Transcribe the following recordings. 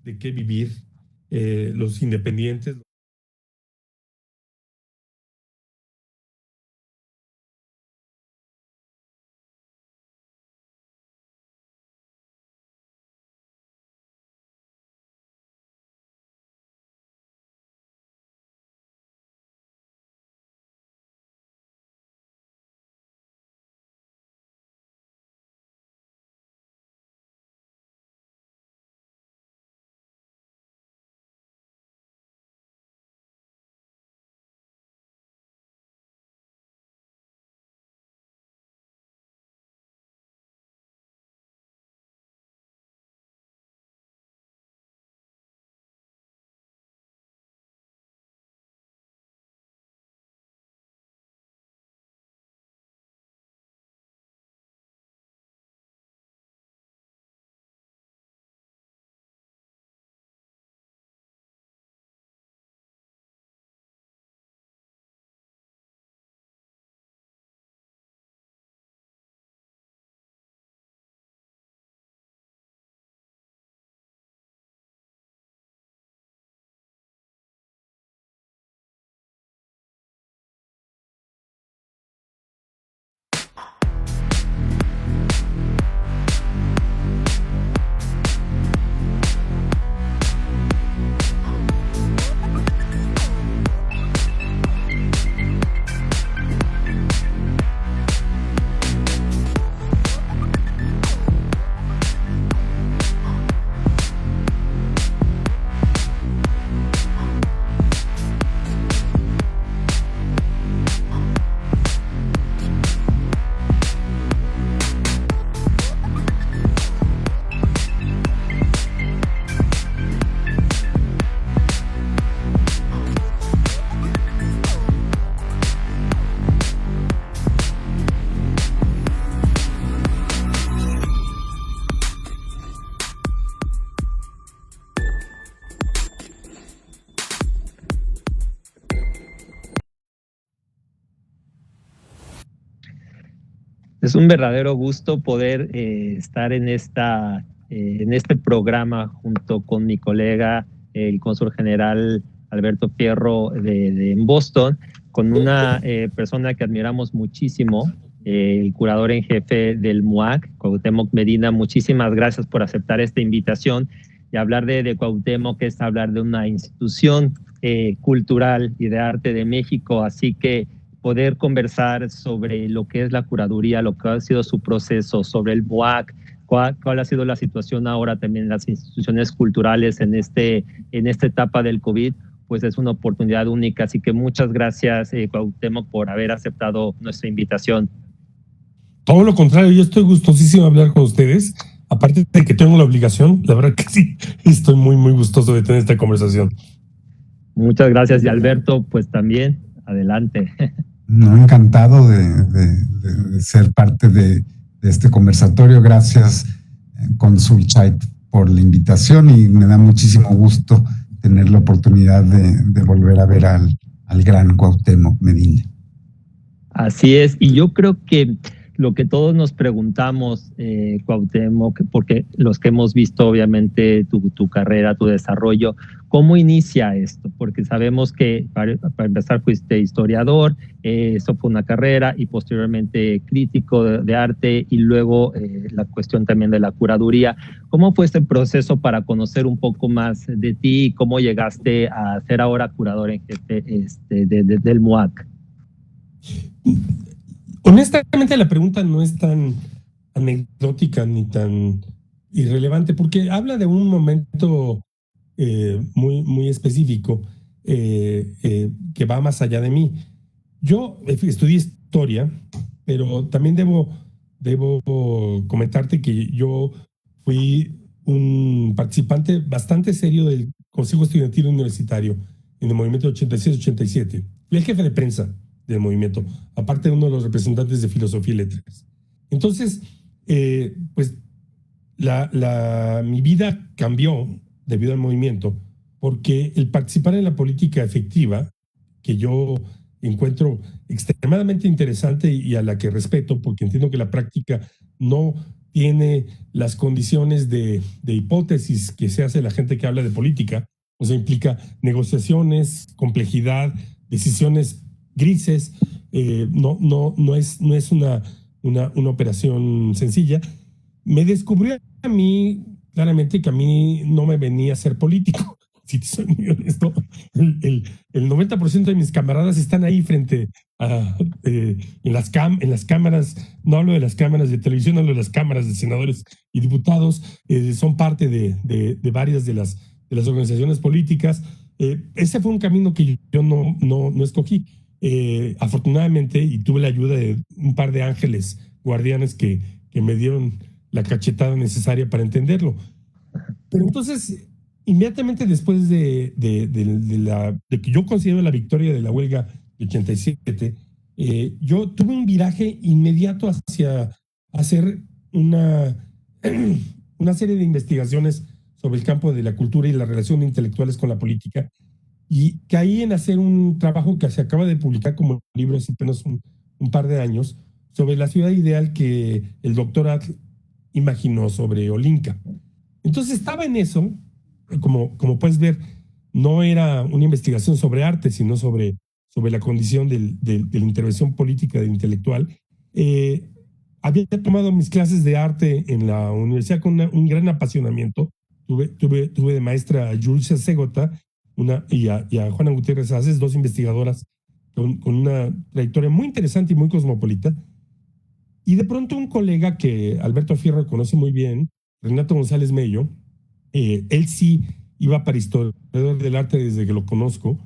de qué vivir, los independientes. Es un verdadero gusto poder estar en este programa junto con mi colega, el cónsul general Alberto Fierro en Boston, con una persona que admiramos muchísimo, el curador en jefe del MUAC, Cuauhtémoc Medina. Muchísimas gracias por aceptar esta invitación y hablar de Cuauhtémoc, que es hablar de una institución cultural y de arte de México, así que poder conversar sobre lo que es la curaduría, lo que ha sido su proceso, sobre el MUAC, cuál ha sido la situación ahora también en las instituciones culturales en esta etapa del COVID, pues es una oportunidad única. Así que muchas gracias, Cuauhtémoc, por haber aceptado nuestra invitación. Todo lo contrario, yo estoy gustosísimo de hablar con ustedes. Aparte de que tengo la obligación, la verdad que sí, estoy muy, muy gustoso de tener esta conversación. Muchas gracias. Y Alberto, pues también, adelante. No, encantado de ser parte de este conversatorio. Gracias, cónsul Chait, por la invitación, y me da muchísimo gusto tener la oportunidad de volver a ver al gran Cuauhtémoc Medina. Así es, y yo creo que lo que todos nos preguntamos, Cuauhtémoc, porque los que hemos visto obviamente tu carrera, tu desarrollo, ¿cómo inicia esto? Porque sabemos que para empezar fuiste historiador, eso fue una carrera, y posteriormente crítico de arte, y luego la cuestión también de la curaduría. ¿Cómo fue este proceso para conocer un poco más de ti y cómo llegaste a ser ahora curador en jefe del MUAC? Honestamente, la pregunta no es tan anecdótica ni tan irrelevante, porque habla de un momento muy, muy específico que va más allá de mí. Yo estudié historia, pero también debo comentarte que yo fui un participante bastante serio del Consejo Estudiantil Universitario en el movimiento 86-87. Fui el jefe de prensa del movimiento, aparte de uno de los representantes de Filosofía y Letras. Entonces, pues mi vida cambió debido al movimiento, porque el participar en la política efectiva, que yo encuentro extremadamente interesante y a la que respeto, porque entiendo que la práctica no tiene las condiciones de hipótesis que se hace la gente que habla de política, o sea, implica negociaciones, complejidad, decisiones grises, no es una operación sencilla. Me descubrió a mí claramente que a mí no me venía a ser político. Si te soy muy honesto, el 90% de mis camaradas están ahí frente a, en las cámaras, no hablo de las cámaras de televisión, hablo de las cámaras de senadores y diputados, son parte de varias de las organizaciones políticas. Ese fue un camino que yo no escogí. Afortunadamente, y tuve la ayuda de un par de ángeles guardianes que me dieron la cachetada necesaria para entenderlo. Pero entonces, inmediatamente después de que yo considero la victoria de la huelga de 87, yo tuve un viraje inmediato hacia hacer una serie de investigaciones sobre el campo de la cultura y la relación de intelectuales con la política, y caí en hacer un trabajo que se acaba de publicar como libro hace apenas un par de años, sobre la ciudad ideal que el doctor Atl imaginó sobre Olinka. Entonces estaba en eso, como puedes ver, no era una investigación sobre arte, sino sobre la condición de la intervención política del intelectual. Había tomado mis clases de arte en la universidad con un gran apasionamiento. Tuve de maestra a Julcia Segota y a Juana Gutiérrez Haces, dos investigadoras con una trayectoria muy interesante y muy cosmopolita. Y de pronto un colega que Alberto Fierro conoce muy bien, Renato González Mello, él sí iba para historiador del arte desde que lo conozco,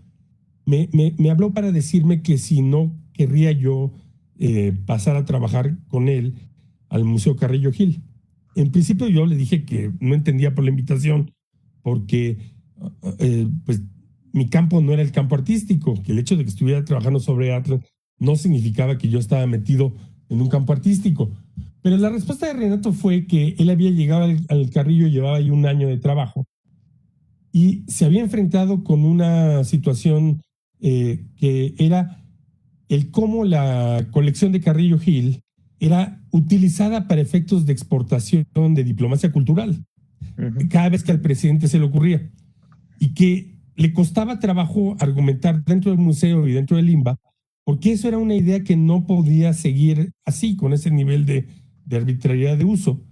me habló para decirme que si no querría yo pasar a trabajar con él al Museo Carrillo Gil. En principio yo le dije que no entendía por la invitación, porque pues mi campo no era el campo artístico, que el hecho de que estuviera trabajando sobre arte no significaba que yo estaba metido en un campo artístico. Pero la respuesta de Renato fue que él había llegado al Carrillo, llevaba ahí un año de trabajo, y se había enfrentado con una situación que era el cómo la colección de Carrillo Gil era utilizada para efectos de exportación de diplomacia cultural, cada vez que al presidente se le ocurría, y que le costaba trabajo argumentar dentro del museo y dentro del INBA, porque eso era una idea que no podía seguir así, con ese nivel de arbitrariedad de uso.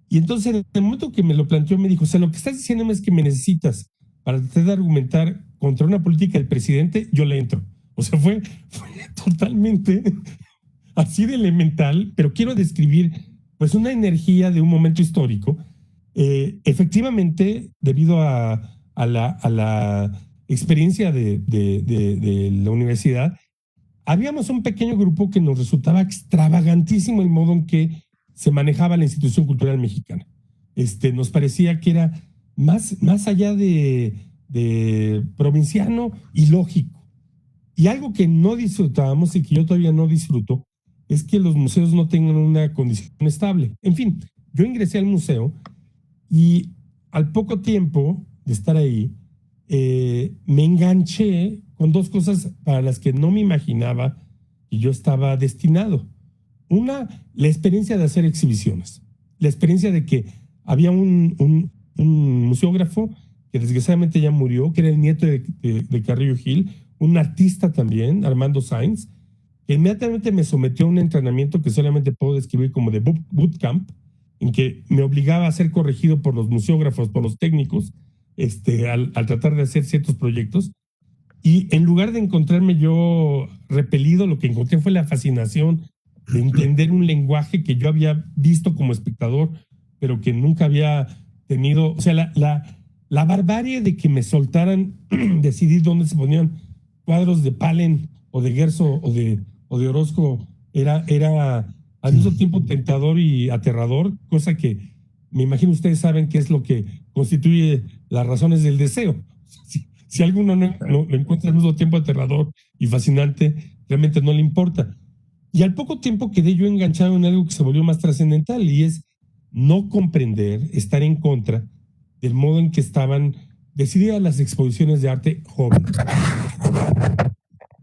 Y entonces, en el momento que me lo planteó, me dijo, o sea, lo que estás diciendo es que me necesitas para tratar de argumentar contra una política del presidente, yo le entro. O sea, fue totalmente así de elemental, pero quiero describir pues una energía de un momento histórico. Efectivamente, debido a la experiencia de la universidad, habíamos un pequeño grupo que nos resultaba extravagantísimo el modo en que se manejaba la institución cultural mexicana. Nos parecía que era más allá de provinciano y lógico. Y algo que no disfrutábamos y que yo todavía no disfruto es que los museos no tengan una condición estable. En fin, yo ingresé al museo y al poco tiempo de estar ahí, me enganché con dos cosas para las que no me imaginaba que yo estaba destinado. Una, la experiencia de hacer exhibiciones, la experiencia de que había un museógrafo que desgraciadamente ya murió, que era el nieto de Carrillo Gil, un artista también, Armando Sainz, que inmediatamente me sometió a un entrenamiento que solamente puedo describir como de bootcamp, en que me obligaba a ser corregido por los museógrafos, por los técnicos, al tratar de hacer ciertos proyectos. Y en lugar de encontrarme yo repelido, lo que encontré fue la fascinación de entender un lenguaje que yo había visto como espectador, pero que nunca había tenido. O sea, la barbarie de que me soltaran decidir dónde se ponían cuadros de Palen o de Gerso o de Orozco era al mismo tiempo tentador y aterrador, cosa que me imagino ustedes saben qué es lo que constituye las razones del deseo. Si alguno no lo encuentra al mismo tiempo aterrador y fascinante, realmente no le importa. Y al poco tiempo quedé yo enganchado en algo que se volvió más trascendental, y es no comprender, estar en contra del modo en que estaban decididas las exposiciones de arte jóvenes.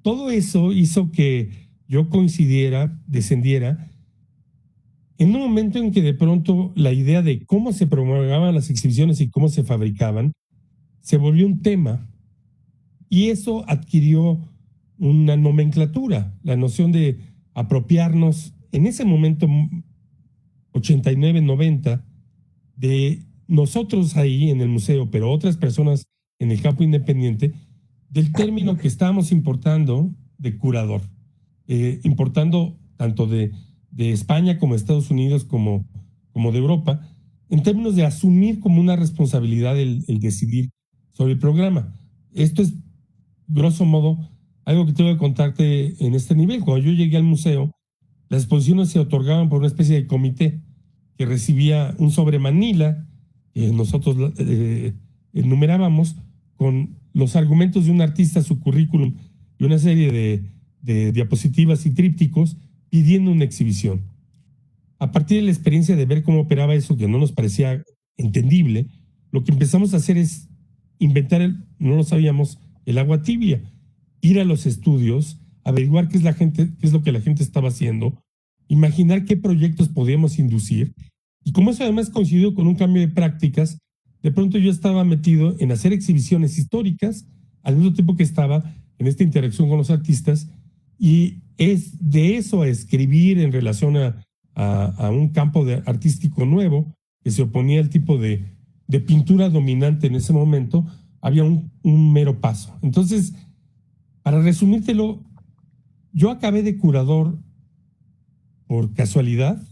Todo eso hizo que yo descendiera en un momento en que de pronto la idea de cómo se promovían las exhibiciones y cómo se fabricaban se volvió un tema, y eso adquirió una nomenclatura, la noción de apropiarnos en ese momento 89, 90, de nosotros ahí en el museo, pero otras personas en el campo independiente, del término que estábamos importando de curador, importando tanto de España como de Estados Unidos como de Europa, en términos de asumir como una responsabilidad el decidir sobre el programa. Esto es, grosso modo, algo que tengo que contarte en este nivel. Cuando yo llegué al museo, las exposiciones se otorgaban por una especie de comité que recibía un sobre Manila, nosotros enumerábamos con los argumentos de un artista, su currículum y una serie de diapositivas y trípticos pidiendo una exhibición. A partir de la experiencia de ver cómo operaba eso, que no nos parecía entendible, lo que empezamos a hacer es inventar, no lo sabíamos, el agua tibia, ir a los estudios, averiguar qué es lo que la gente estaba haciendo, imaginar qué proyectos podíamos inducir, y como eso además coincidió con un cambio de prácticas, de pronto yo estaba metido en hacer exhibiciones históricas, al mismo tiempo que estaba en esta interacción con los artistas, y es de eso a escribir en relación a un campo artístico nuevo que se oponía al tipo de pintura dominante en ese momento, había un mero paso. Entonces, para resumírtelo, yo acabé de curador por casualidad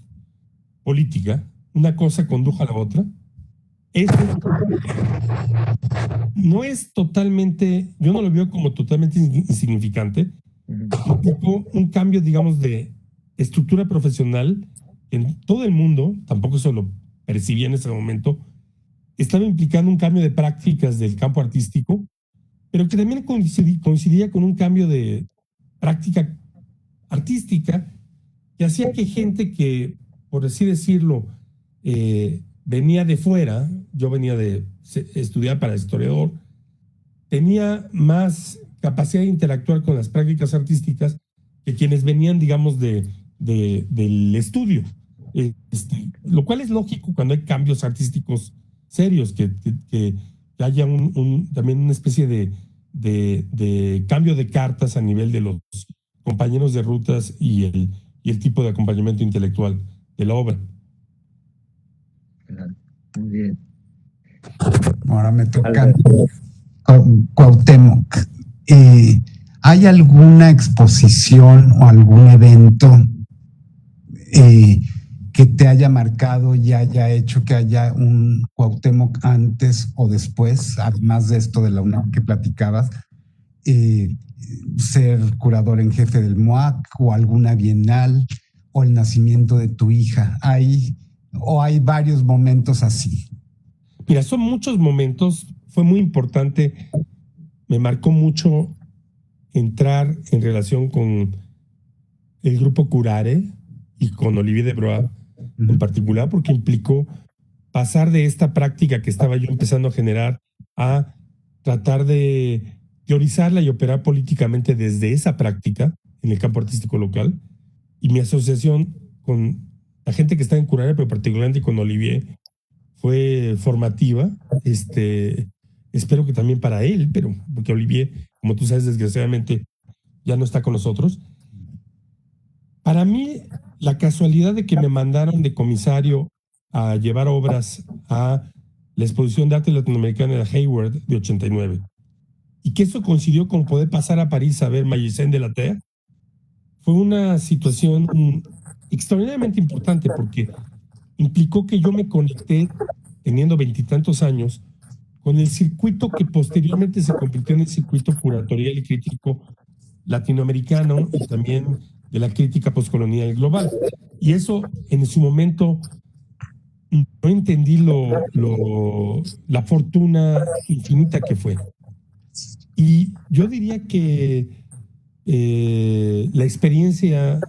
política, una cosa condujo a la otra. Eso no es totalmente, yo no lo veo como totalmente insignificante, implicó un cambio, digamos, de estructura profesional en todo el mundo, tampoco se lo percibía en ese momento, estaba implicando un cambio de prácticas del campo artístico, pero que también coincidía con un cambio de práctica artística que hacía que gente que, por así decirlo, venía de fuera, yo venía de estudiar para historiador, tenía más capacidad de interactuar con las prácticas artísticas que quienes venían, digamos, del estudio. Lo cual es lógico cuando hay cambios artísticos serios, que haya también una especie de cambio de cartas a nivel de los compañeros de rutas y el tipo de acompañamiento intelectual de la obra. Muy bien. Ahora me toca Cuauhtémoc. ¿Hay alguna exposición o algún evento que te haya marcado y haya hecho que haya un Cuauhtémoc antes o después, además de esto de la UNAM que platicabas, ser curador en jefe del MOAC o alguna bienal o el nacimiento de tu hija? ¿Hay varios momentos así? Mira, son muchos momentos. Fue muy importante, me marcó mucho entrar en relación con el grupo Curare y con Olivier de Broa en particular, porque implicó pasar de esta práctica que estaba yo empezando a generar a tratar de teorizarla y operar políticamente desde esa práctica en el campo artístico local. Y mi asociación con la gente que está en Curare, pero particularmente con Olivier, fue formativa. Espero que también para él, pero porque Olivier, como tú sabes, desgraciadamente ya no está con nosotros. Para mí, la casualidad de que me mandaron de comisario a llevar obras a la exposición de arte latinoamericana de la Hayward de 89, y que eso coincidió con poder pasar a París a ver Mayesen de la Terre, fue una situación extraordinariamente importante porque implicó que yo me conecté, teniendo 20 y tantos años, con el circuito que posteriormente se convirtió en el circuito curatorial y crítico latinoamericano y también de la crítica postcolonial global. Y eso, en su momento, no entendí la fortuna infinita que fue. Y yo diría que la experiencia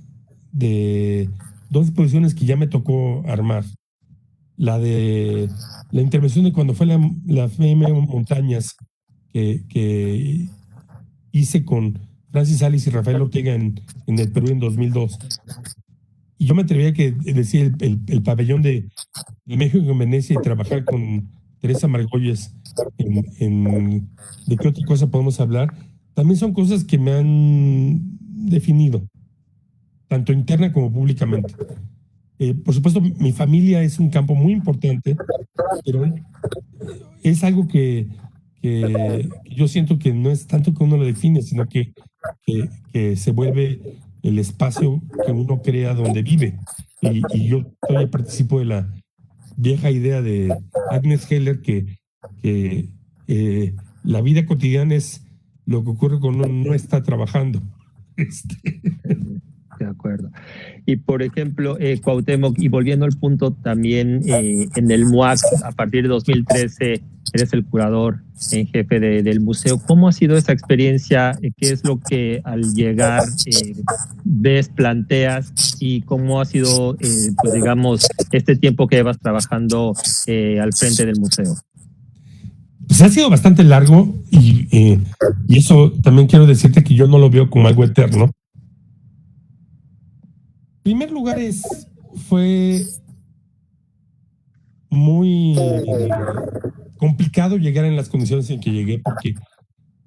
de dos exposiciones que ya me tocó armar, la de la intervención de cuando fue la FM Montañas que hice con Francis Alice y Rafael Ortega en el Perú en 2002, y yo me atrevería a decir el pabellón de México en Venecia y trabajar con Teresa Margolles de qué otra cosa podemos hablar, también son cosas que me han definido, tanto interna como públicamente. Por supuesto, mi familia es un campo muy importante, pero es algo que yo siento que no es tanto que uno lo define, sino que se vuelve el espacio que uno crea donde vive. Y yo todavía participo de la vieja idea de Agnes Heller que la vida cotidiana es lo que ocurre cuando uno no está trabajando. De acuerdo. Y por ejemplo, Cuauhtémoc, y volviendo al punto también en el MUAC, a partir de 2013 eres el curador en jefe del museo. ¿Cómo ha sido esa experiencia? ¿Qué es lo que al llegar ves, planteas? ¿Y cómo ha sido, pues digamos, este tiempo que llevas trabajando al frente del museo? Pues ha sido bastante largo y eso también quiero decirte que yo no lo veo como algo eterno. En primer lugar, fue muy complicado llegar en las condiciones en que llegué, porque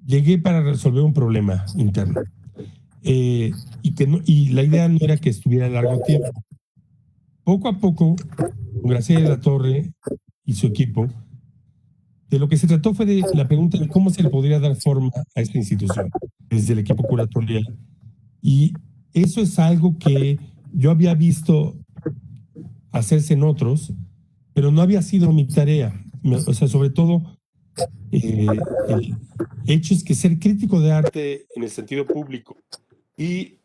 llegué para resolver un problema interno. Y la idea no era que estuviera largo tiempo. Poco a poco, con Graciela de la Torre y su equipo, de lo que se trató fue de la pregunta de cómo se le podría dar forma a esta institución desde el equipo curatorial. Y eso es algo que yo había visto hacerse en otros, pero no había sido mi tarea. O sea, sobre todo, el hecho es que ser crítico de arte en el sentido público y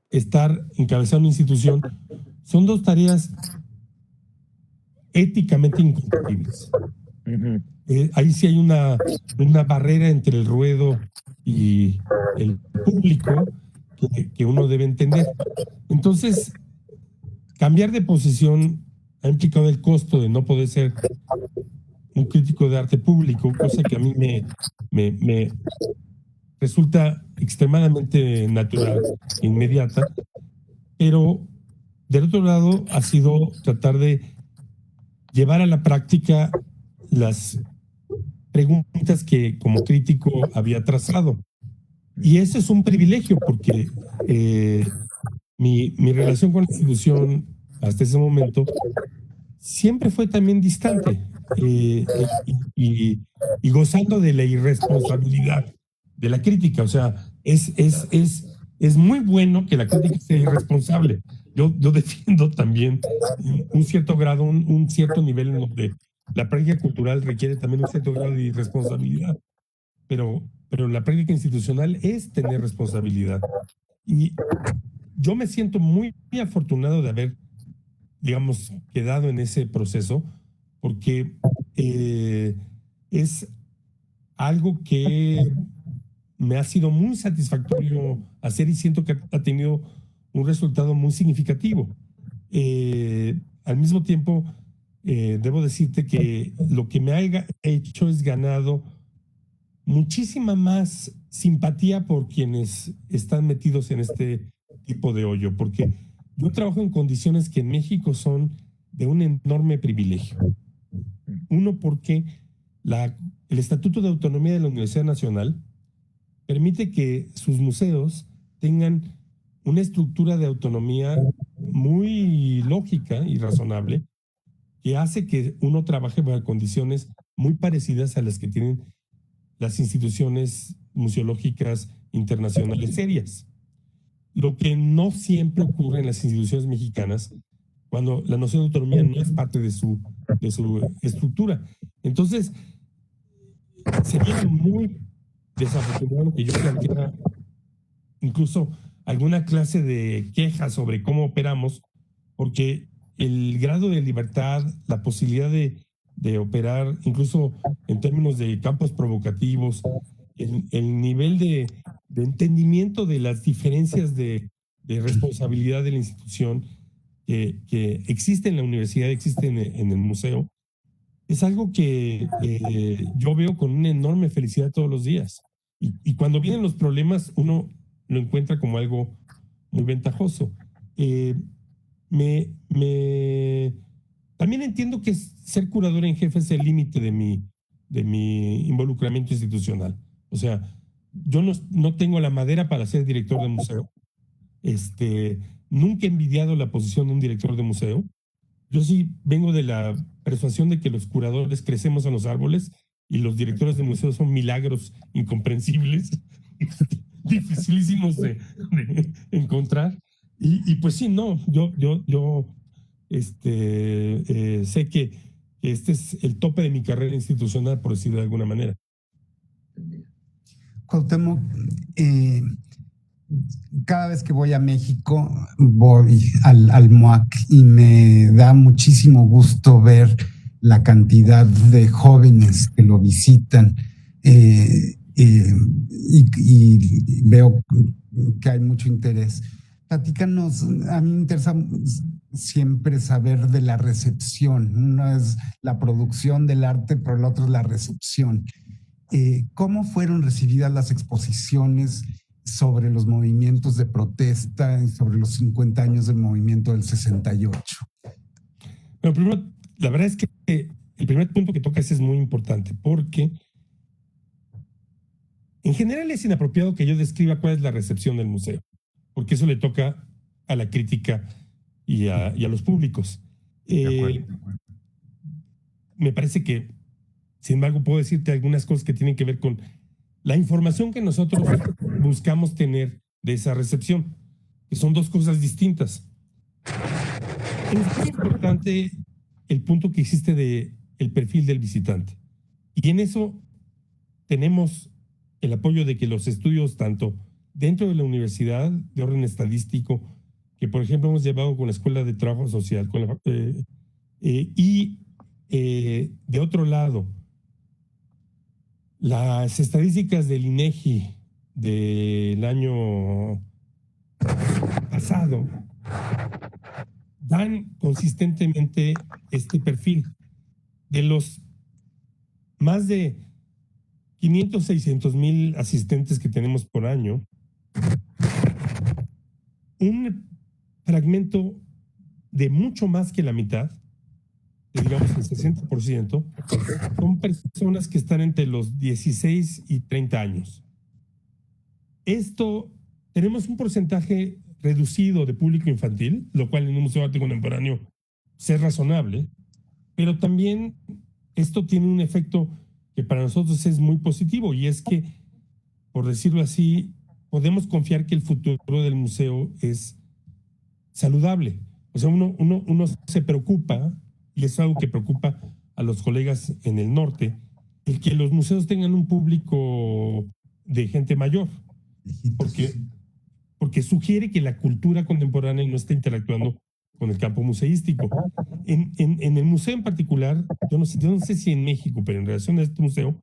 estar encabezando una institución son dos tareas éticamente incompatibles. Ahí sí hay una barrera entre el ruedo y el público que uno debe entender. Entonces, cambiar de posición ha implicado el costo de no poder ser un crítico de arte público, cosa que a mí me resulta extremadamente natural, inmediata, pero del otro lado ha sido tratar de llevar a la práctica las preguntas que como crítico había trazado. Y ese es un privilegio porque mi relación con la institución hasta ese momento siempre fue también distante y gozando de la irresponsabilidad de la crítica. O sea, es muy bueno que la crítica sea irresponsable. Yo defiendo también un cierto grado, un cierto nivel en donde la práctica cultural requiere también un cierto grado de irresponsabilidad. Pero la práctica institucional es tener responsabilidad. Y yo me siento muy afortunado de haber, digamos, quedado en ese proceso, porque es algo que me ha sido muy satisfactorio hacer y siento que ha tenido un resultado muy significativo. Al mismo tiempo, debo decirte que lo que me ha hecho es ganado muchísima más simpatía por quienes están metidos en este tipo de hoyo, porque yo trabajo en condiciones que en México son de un enorme privilegio. Uno, porque el Estatuto de Autonomía de la Universidad Nacional permite que sus museos tengan una estructura de autonomía muy lógica y razonable, que hace que uno trabaje bajo condiciones muy parecidas a las que tienen las instituciones museológicas internacionales serias. Lo que no siempre ocurre en las instituciones mexicanas cuando la noción de autonomía no es parte de su estructura. Entonces, sería muy desafortunado que yo planteara incluso alguna clase de queja sobre cómo operamos, porque el grado de libertad, la posibilidad de operar, incluso en términos de campos provocativos, el nivel de entendimiento de las diferencias de responsabilidad de la institución que existe en la universidad, existe en el museo, es algo que yo veo con una enorme felicidad todos los días. Y cuando vienen los problemas, uno lo encuentra como algo muy ventajoso. también entiendo que ser curador en jefe es el límite de mi involucramiento institucional. O sea, yo no tengo la madera para ser director de museo. Nunca he envidiado la posición de un director de museo. Yo sí vengo de la persuasión de que los curadores crecemos en los árboles y los directores de museos son milagros incomprensibles, dificilísimos de encontrar. Y pues sí, no, yo sé que este es el tope de mi carrera institucional, por decirlo de alguna manera. Cuauhtémoc, cada vez que voy a México, voy al MUAC y me da muchísimo gusto ver la cantidad de jóvenes que lo visitan y veo que hay mucho interés. Platícanos, a mí me interesa siempre saber de la recepción. Una es la producción del arte, pero la otra es la recepción. ¿Cómo fueron recibidas las exposiciones sobre los movimientos de protesta y sobre los 50 años del movimiento del 68? Bueno, primero, la verdad es que el primer punto que tocas es muy importante porque en general es inapropiado que yo describa cuál es la recepción del museo, porque eso le toca a la crítica y a los públicos. Me parece que, sin embargo, puedo decirte algunas cosas que tienen que ver con la información que nosotros buscamos tener de esa recepción, que son dos cosas distintas. Es muy importante el punto que hiciste de el perfil del visitante. Y en eso tenemos el apoyo de que los estudios, tanto dentro de la universidad de orden estadístico, que por ejemplo hemos llevado con la Escuela de Trabajo Social, y de otro lado, las estadísticas del INEGI del año pasado dan consistentemente este perfil. De los más de 500, 600 mil asistentes que tenemos por año, un fragmento de mucho más que la mitad, digamos el 60%, son personas que están entre los 16 y 30 años. Tenemos un porcentaje reducido de público infantil, lo cual en un museo de arte contemporáneo es razonable, pero también esto tiene un efecto que para nosotros es muy positivo, y es que, por decirlo así, podemos confiar que el futuro del museo es saludable. O sea, uno se preocupa, y es algo que preocupa a los colegas en el norte, el que los museos tengan un público de gente mayor, porque sugiere que la cultura contemporánea no está interactuando con el campo museístico. En el museo en particular, yo no sé si en México, pero en relación a este museo,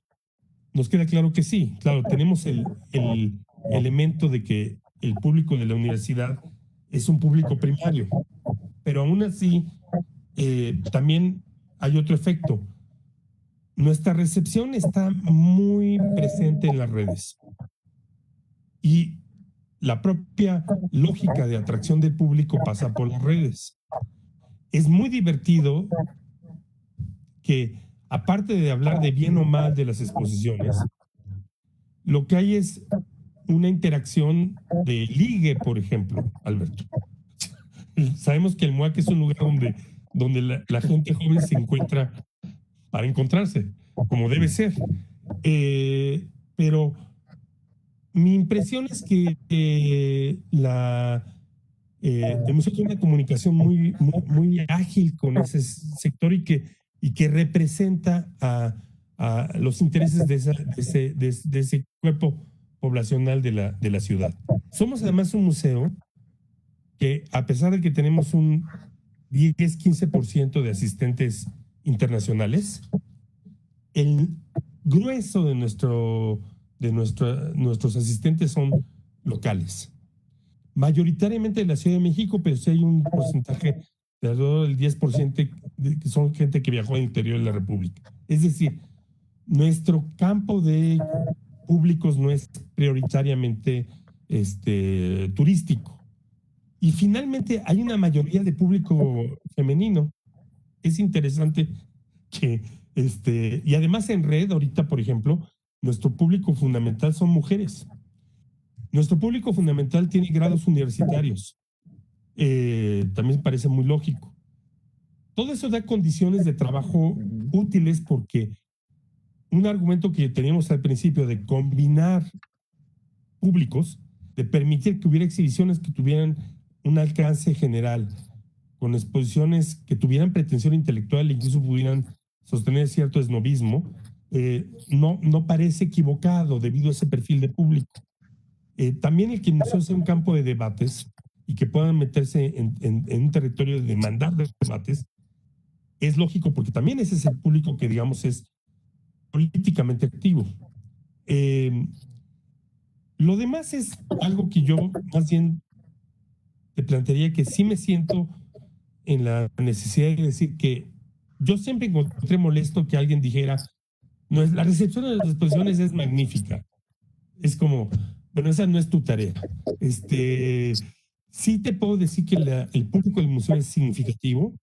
nos queda claro que sí. Claro, tenemos el elemento de que el público de la universidad es un público primario, pero aún así también hay otro efecto. Nuestra recepción está muy presente en las redes, y la propia lógica de atracción del público pasa por las redes. Es muy divertido que, aparte de hablar de bien o mal de las exposiciones, lo que hay es una interacción de ligue, por ejemplo, Alberto. Sabemos que el MUAC es un lugar donde la gente joven se encuentra para encontrarse, como debe ser. Pero mi impresión es que el museo tiene una comunicación muy, muy, muy ágil con ese sector, y que representa a los intereses de ese cuerpo poblacional de la ciudad. Somos además un museo que, a pesar de que tenemos un 10-15% de asistentes internacionales, el grueso de nuestros asistentes son locales, mayoritariamente de la Ciudad de México, pero sí hay un porcentaje de alrededor del 10% que son gente que viajó al interior de la República. Es decir, nuestro campo de públicos no es prioritariamente turístico, Y finalmente hay una mayoría de público femenino. Es interesante que, y además en red, ahorita, por ejemplo, nuestro público fundamental son mujeres. Nuestro público fundamental tiene grados universitarios. También parece muy lógico. Todo eso da condiciones de trabajo útiles porque un argumento que teníamos al principio de combinar públicos, de permitir que hubiera exhibiciones que tuvieran un alcance general, con exposiciones que tuvieran pretensión intelectual e incluso pudieran sostener cierto esnovismo, no parece equivocado debido a ese perfil de público. También el que el museo sea un campo de debates y que puedan meterse en un territorio de demandar debates es lógico porque también ese es el público que, digamos, es políticamente activo. Lo demás es algo que yo más bien te plantearía que sí me siento en la necesidad de decir que yo siempre encontré molesto que alguien dijera, no, la recepción de las exposiciones es magnífica. Es como, bueno, esa no es tu tarea. Sí te puedo decir que el público del museo es significativo.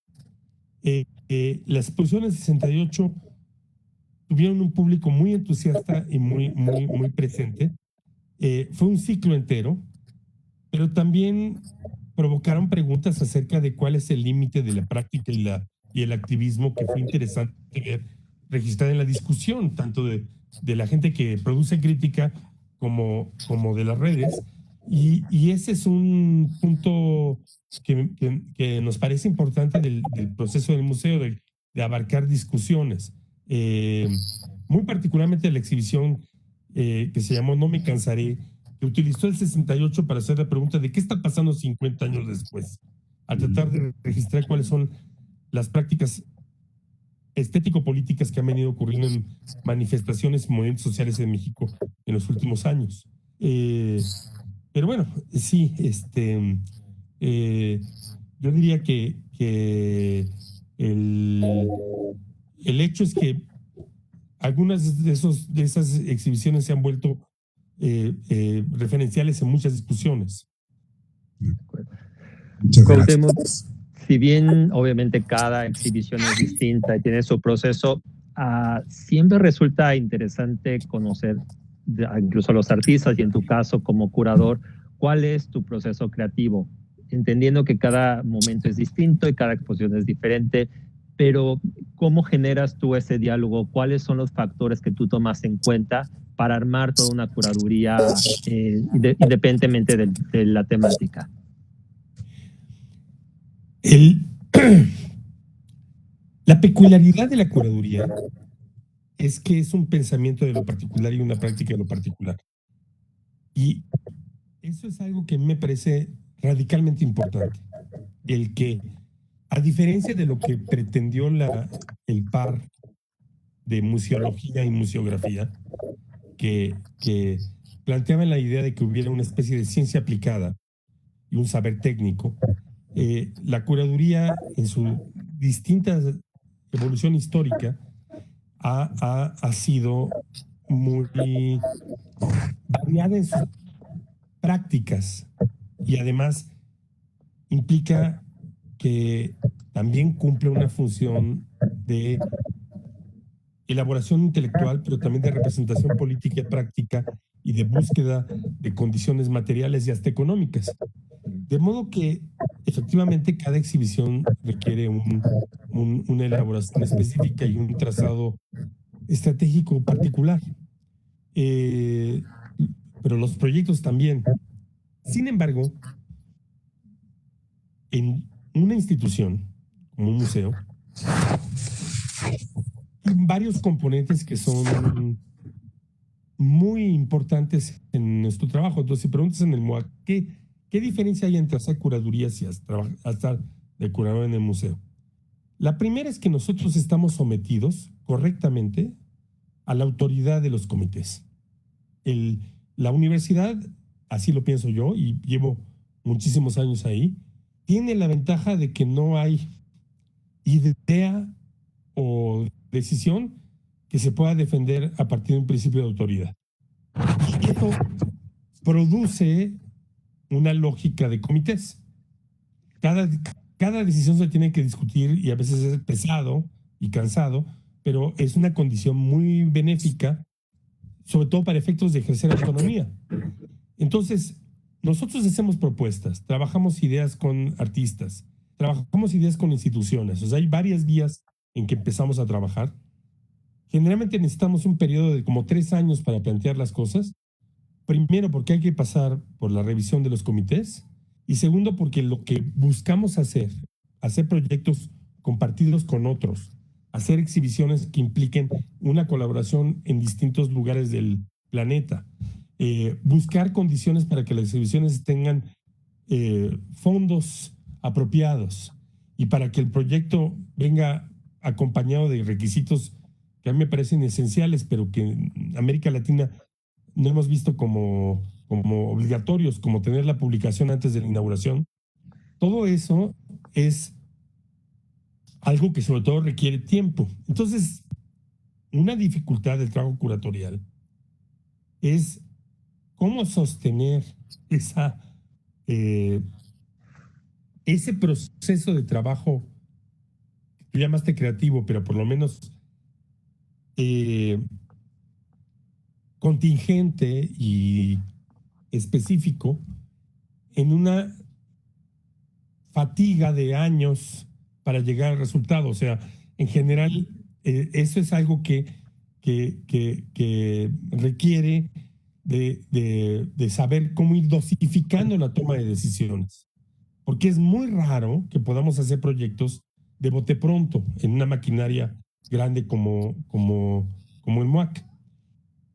Las exposiciones 68 tuvieron un público muy entusiasta y muy presente. Fue un ciclo entero, pero también provocaron preguntas acerca de cuál es el límite de la práctica y el activismo, que fue interesante ver registrar en la discusión, tanto de la gente que produce crítica como de las redes. Y ese es un punto que nos parece importante del proceso del museo, de abarcar discusiones. Muy particularmente la exhibición que se llamó No me cansaré, que utilizó el 68 para hacer la pregunta de qué está pasando 50 años después, a tratar de registrar cuáles son las prácticas estético-políticas que han venido ocurriendo en manifestaciones y movimientos sociales en México en los últimos años. Pero bueno, sí, yo diría que el hecho es que algunas de esas exhibiciones se han vuelto referenciales en muchas discusiones. Muchas gracias. Si bien obviamente cada exhibición es distinta y tiene su proceso, siempre resulta interesante conocer incluso a los artistas y en tu caso como curador, ¿cuál es tu proceso creativo? Entendiendo que cada momento es distinto y cada exposición es diferente, pero ¿cómo generas tú ese diálogo? ¿Cuáles son los factores que tú tomas en cuenta para armar toda una curaduría independientemente de la temática? La peculiaridad de la curaduría es que es un pensamiento de lo particular y una práctica de lo particular. Y eso es algo que me parece radicalmente importante. El que, a diferencia de lo que pretendió el par de museología y museografía, que planteaban la idea de que hubiera una especie de ciencia aplicada y un saber técnico, la curaduría en su distinta evolución histórica ha sido muy variada en sus prácticas y además implica que también cumple una función de elaboración intelectual, pero también de representación política y práctica y de búsqueda de condiciones materiales y hasta económicas. De modo que efectivamente cada exhibición requiere una elaboración específica y un trazado estratégico particular. Pero los proyectos también. Sin embargo, en una institución como un museo, hay varios componentes que son muy importantes en nuestro trabajo. Entonces, si preguntas en el MOAC, ¿qué diferencia hay entre hacer curadurías y estar de curador en el museo? La primera es que nosotros estamos sometidos correctamente a la autoridad de los comités. La universidad, así lo pienso yo, y llevo muchísimos años ahí, tiene la ventaja de que no hay idea o decisión que se pueda defender a partir de un principio de autoridad. Y esto produce una lógica de comités. cada, cada decisión se tiene que discutir y a veces es pesado y cansado, pero es una condición muy benéfica, sobre todo para efectos de ejercer autonomía. Entonces, nosotros hacemos propuestas, trabajamos ideas con artistas, trabajamos ideas con instituciones, o sea, hay varias vías en que empezamos a trabajar. Generalmente necesitamos un periodo de como 3 años para plantear las cosas. Primero, porque hay que pasar por la revisión de los comités. Y segundo, porque lo que buscamos hacer proyectos compartidos con otros, hacer exhibiciones que impliquen una colaboración en distintos lugares del planeta, buscar condiciones para que las exhibiciones tengan fondos apropiados y para que el proyecto venga acompañado de requisitos que a mí me parecen esenciales, pero que en América Latina no hemos visto como obligatorios, como tener la publicación antes de la inauguración. Todo eso es algo que sobre todo requiere tiempo. Entonces, una dificultad del trabajo curatorial es cómo sostener ese proceso de trabajo que tú llamaste creativo, pero por lo menos contingente y específico, en una fatiga de años para llegar al resultado. O sea, en general, eso es algo que requiere de saber cómo ir dosificando la toma de decisiones. Porque es muy raro que podamos hacer proyectos de bote pronto en una maquinaria grande como el MUAC.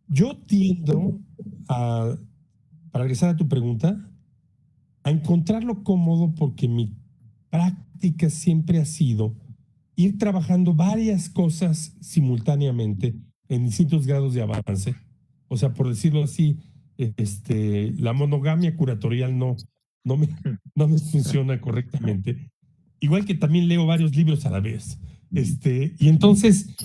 Yo tiendo para regresar a tu pregunta, a encontrarlo cómodo porque mi práctica siempre ha sido ir trabajando varias cosas simultáneamente en distintos grados de avance. O sea, por decirlo así, la monogamia curatorial no me funciona correctamente. Igual que también leo varios libros a la vez. Y entonces,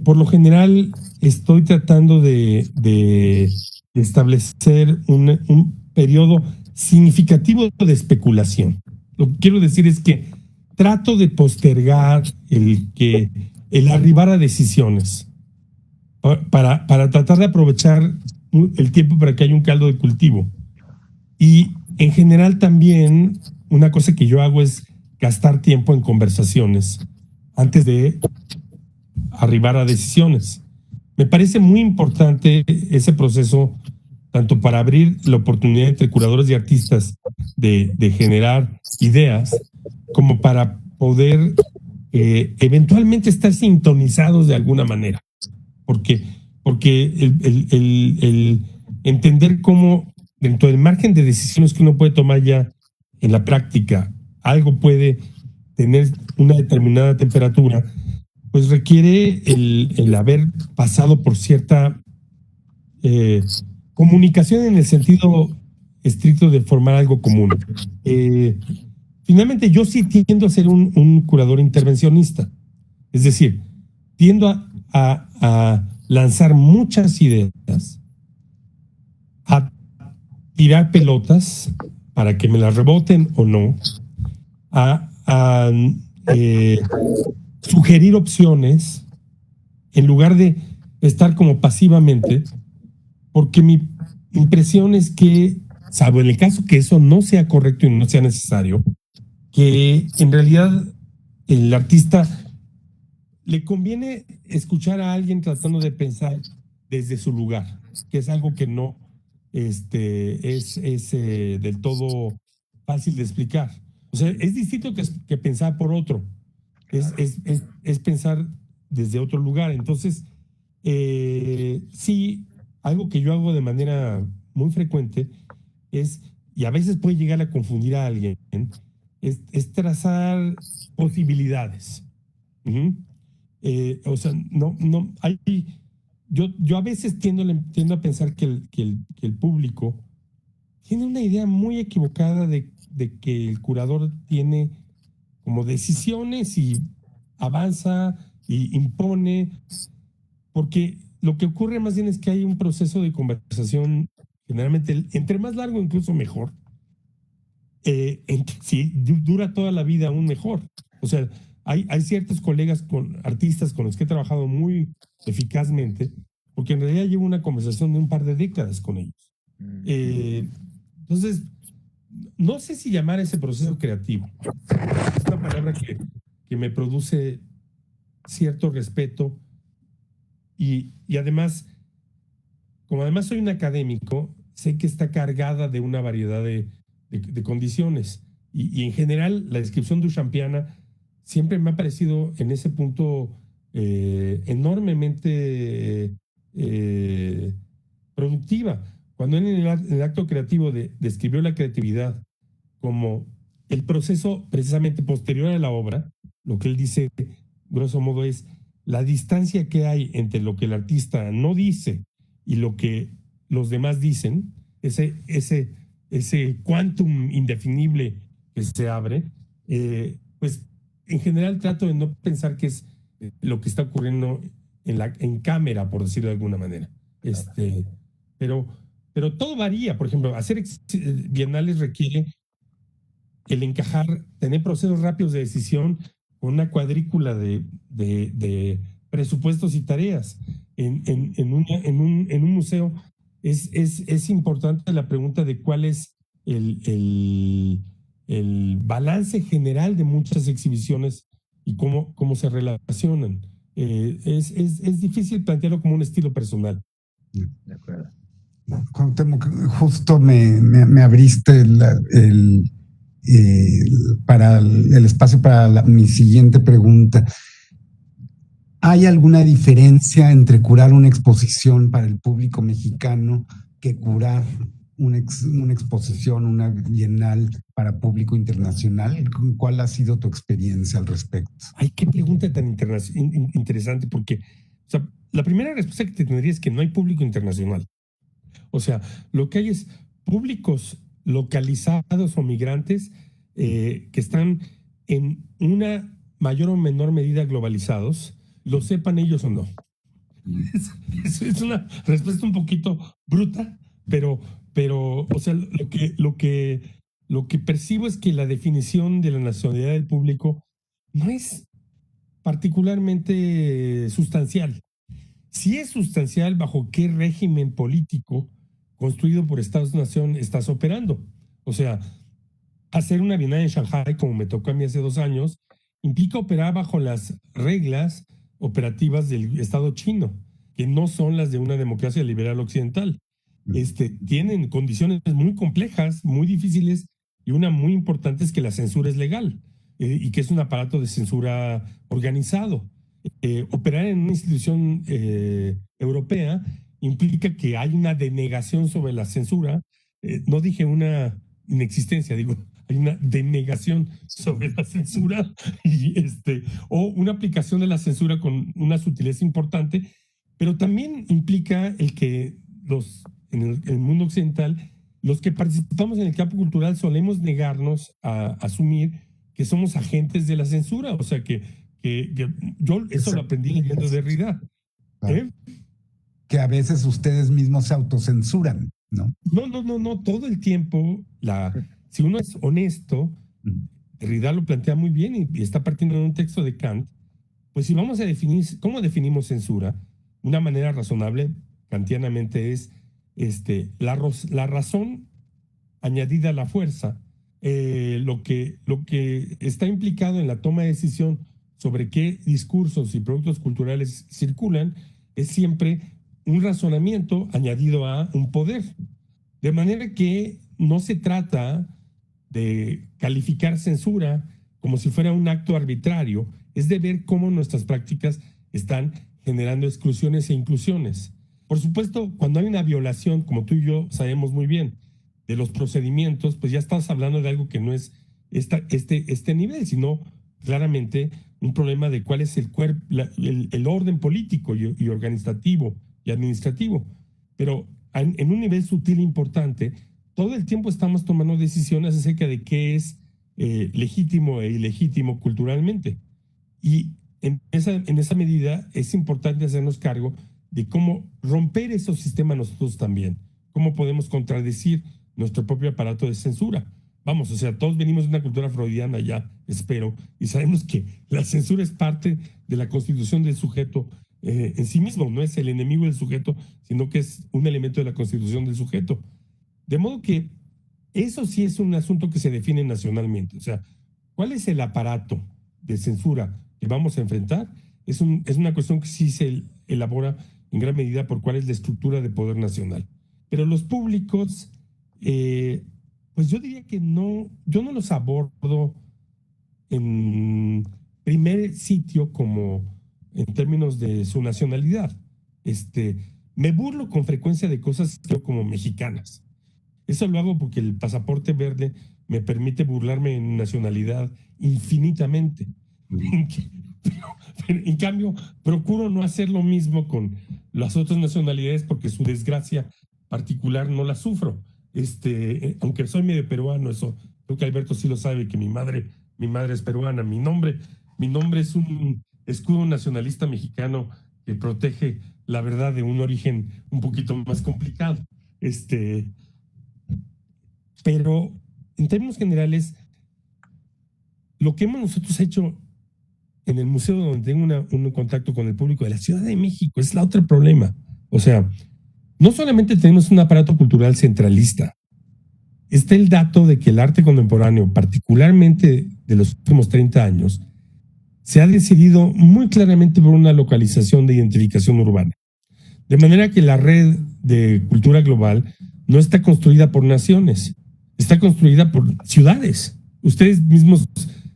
por lo general, estoy tratando de establecer un periodo significativo de especulación. Lo que quiero decir es que trato de postergar el arribar a decisiones para tratar de aprovechar el tiempo para que haya un caldo de cultivo. Y en general también una cosa que yo hago es gastar tiempo en conversaciones antes de arribar a decisiones. Me parece muy importante ese proceso, tanto para abrir la oportunidad entre curadores y artistas de generar ideas, como para poder eventualmente estar sintonizados de alguna manera. Porque el entender cómo dentro del margen de decisiones que uno puede tomar ya en la práctica, algo puede tener una determinada temperatura, pues requiere el haber pasado por cierta comunicación en el sentido estricto de formar algo común. Finalmente, yo sí tiendo a ser un curador intervencionista. Es decir, tiendo a lanzar muchas ideas, a tirar pelotas para que me las reboten o no, a sugerir opciones en lugar de estar como pasivamente, porque mi impresión es que, salvo en el caso que eso no sea correcto y no sea necesario, que en realidad el artista le conviene escuchar a alguien tratando de pensar desde su lugar, que es algo que no es del todo fácil de explicar. O sea, es distinto que pensar por otro, es pensar desde otro lugar. Entonces, sí, algo que yo hago de manera muy frecuente es, y a veces puede llegar a confundir a alguien, es trazar posibilidades. O sea, no hay. Yo a veces tiendo a pensar que el público tiene una idea muy equivocada de que el curador tiene como decisiones y avanza y impone, porque lo que ocurre más bien es que hay un proceso de conversación, generalmente, entre más largo incluso mejor, si dura toda la vida aún mejor. O sea, hay ciertos colegas artistas con los que he trabajado muy eficazmente, porque en realidad llevo una conversación de un par de décadas con ellos. Entonces, no sé si llamar ese proceso creativo. Es una palabra que me produce cierto respeto y además, como además soy un académico, sé que está cargada de una variedad de condiciones y en general la descripción duchampiana siempre me ha parecido en ese punto enormemente productiva. Cuando él en el acto creativo describió la creatividad como el proceso precisamente posterior a la obra, lo que él dice, grosso modo, es la distancia que hay entre lo que el artista no dice y lo que los demás dicen, ese quantum indefinible que se abre, pues en general trato de no pensar que es lo que está ocurriendo en cámara, por decirlo de alguna manera. Pero todo varía. Por ejemplo, hacer bienales requiere el encajar, tener procesos rápidos de decisión con una cuadrícula de presupuestos y tareas. En un museo es importante la pregunta de cuál es el balance general de muchas exhibiciones y cómo se relacionan. Es difícil plantearlo como un estilo personal. De acuerdo. Justo me abriste para el espacio para mi siguiente pregunta. ¿Hay alguna diferencia entre curar una exposición para el público mexicano que curar una exposición, una bienal para público internacional? ¿Cuál ha sido tu experiencia al respecto? Ay, qué pregunta tan interesante, porque o sea, la primera respuesta que te tendría es que no hay público internacional. O sea, lo que hay es públicos localizados o migrantes que están en una mayor o menor medida globalizados, lo sepan ellos o no. Es una respuesta un poquito bruta, pero o sea, lo que percibo es que la definición de la nacionalidad del público no es particularmente sustancial. Sí es sustancial bajo qué régimen político construido por Estados-Nación estás operando. O sea, hacer una bienal en Shanghái, como me tocó a mí hace 2 años, implica operar bajo las reglas operativas del Estado chino, que no son las de una democracia liberal occidental. Tienen condiciones muy complejas, muy difíciles, y una muy importante es que la censura es legal y que es un aparato de censura organizado. Operar en una institución europea implica que hay una denegación sobre la censura. No dije una inexistencia, digo, hay una denegación sobre la censura o una aplicación de la censura con una sutileza importante, pero también implica el que en el mundo occidental, los que participamos en el campo cultural solemos negarnos a asumir que somos agentes de la censura. O sea, que yo eso lo aprendí leyendo Derrida. Que a veces ustedes mismos se autocensuran, ¿no? No, todo el tiempo, si uno es honesto, Derrida lo plantea muy bien y está partiendo de un texto de Kant. Pues si vamos a definir, ¿cómo definimos censura? Una manera razonable, kantianamente, es la razón añadida a la fuerza. Lo que está implicado en la toma de decisión sobre qué discursos y productos culturales circulan es siempre un razonamiento añadido a un poder. De manera que no se trata de calificar censura como si fuera un acto arbitrario, es de ver cómo nuestras prácticas están generando exclusiones e inclusiones. Por supuesto, cuando hay una violación, como tú y yo sabemos muy bien, de los procedimientos, pues ya estás hablando de algo que no es este nivel, sino claramente un problema de cuál es el orden político y organizativo y administrativo. Pero en un nivel sutil e importante, todo el tiempo estamos tomando decisiones acerca de qué es legítimo e ilegítimo culturalmente. Y en esa medida es importante hacernos cargo de cómo romper esos sistemas nosotros también, cómo podemos contradecir nuestro propio aparato de censura. vamos, o sea, todos venimos de una cultura freudiana ya, espero, y sabemos que la censura es parte de la constitución del sujeto en sí mismo, no es el enemigo del sujeto, sino que es un elemento de la constitución del sujeto. De modo que eso sí es un asunto que se define nacionalmente. O sea, ¿cuál es el aparato de censura que vamos a enfrentar? Es una cuestión que sí se elabora en gran medida por cuál es la estructura de poder nacional. Pero los públicos, pues yo diría que no, yo no los abordo en primer sitio como en términos de su nacionalidad. Me burlo con frecuencia de cosas que como mexicanas. Eso lo hago porque el pasaporte verde me permite burlarme en nacionalidad infinitamente. Pero, en cambio, procuro no hacer lo mismo con las otras nacionalidades porque su desgracia particular no la sufro. Aunque soy medio peruano, eso creo que Alberto sí lo sabe, que mi madre es peruana. Mi nombre es un escudo nacionalista mexicano que protege la verdad de un origen un poquito más complicado. Pero en términos generales, lo que hemos nosotros hecho en el museo donde tengo un contacto con el público de la Ciudad de México es la otro problema. O sea, no solamente tenemos un aparato cultural centralista, está el dato de que el arte contemporáneo, particularmente de los últimos 30 años, se ha decidido muy claramente por una localización de identificación urbana. De manera que la red de cultura global no está construida por naciones, está construida por ciudades. Ustedes mismos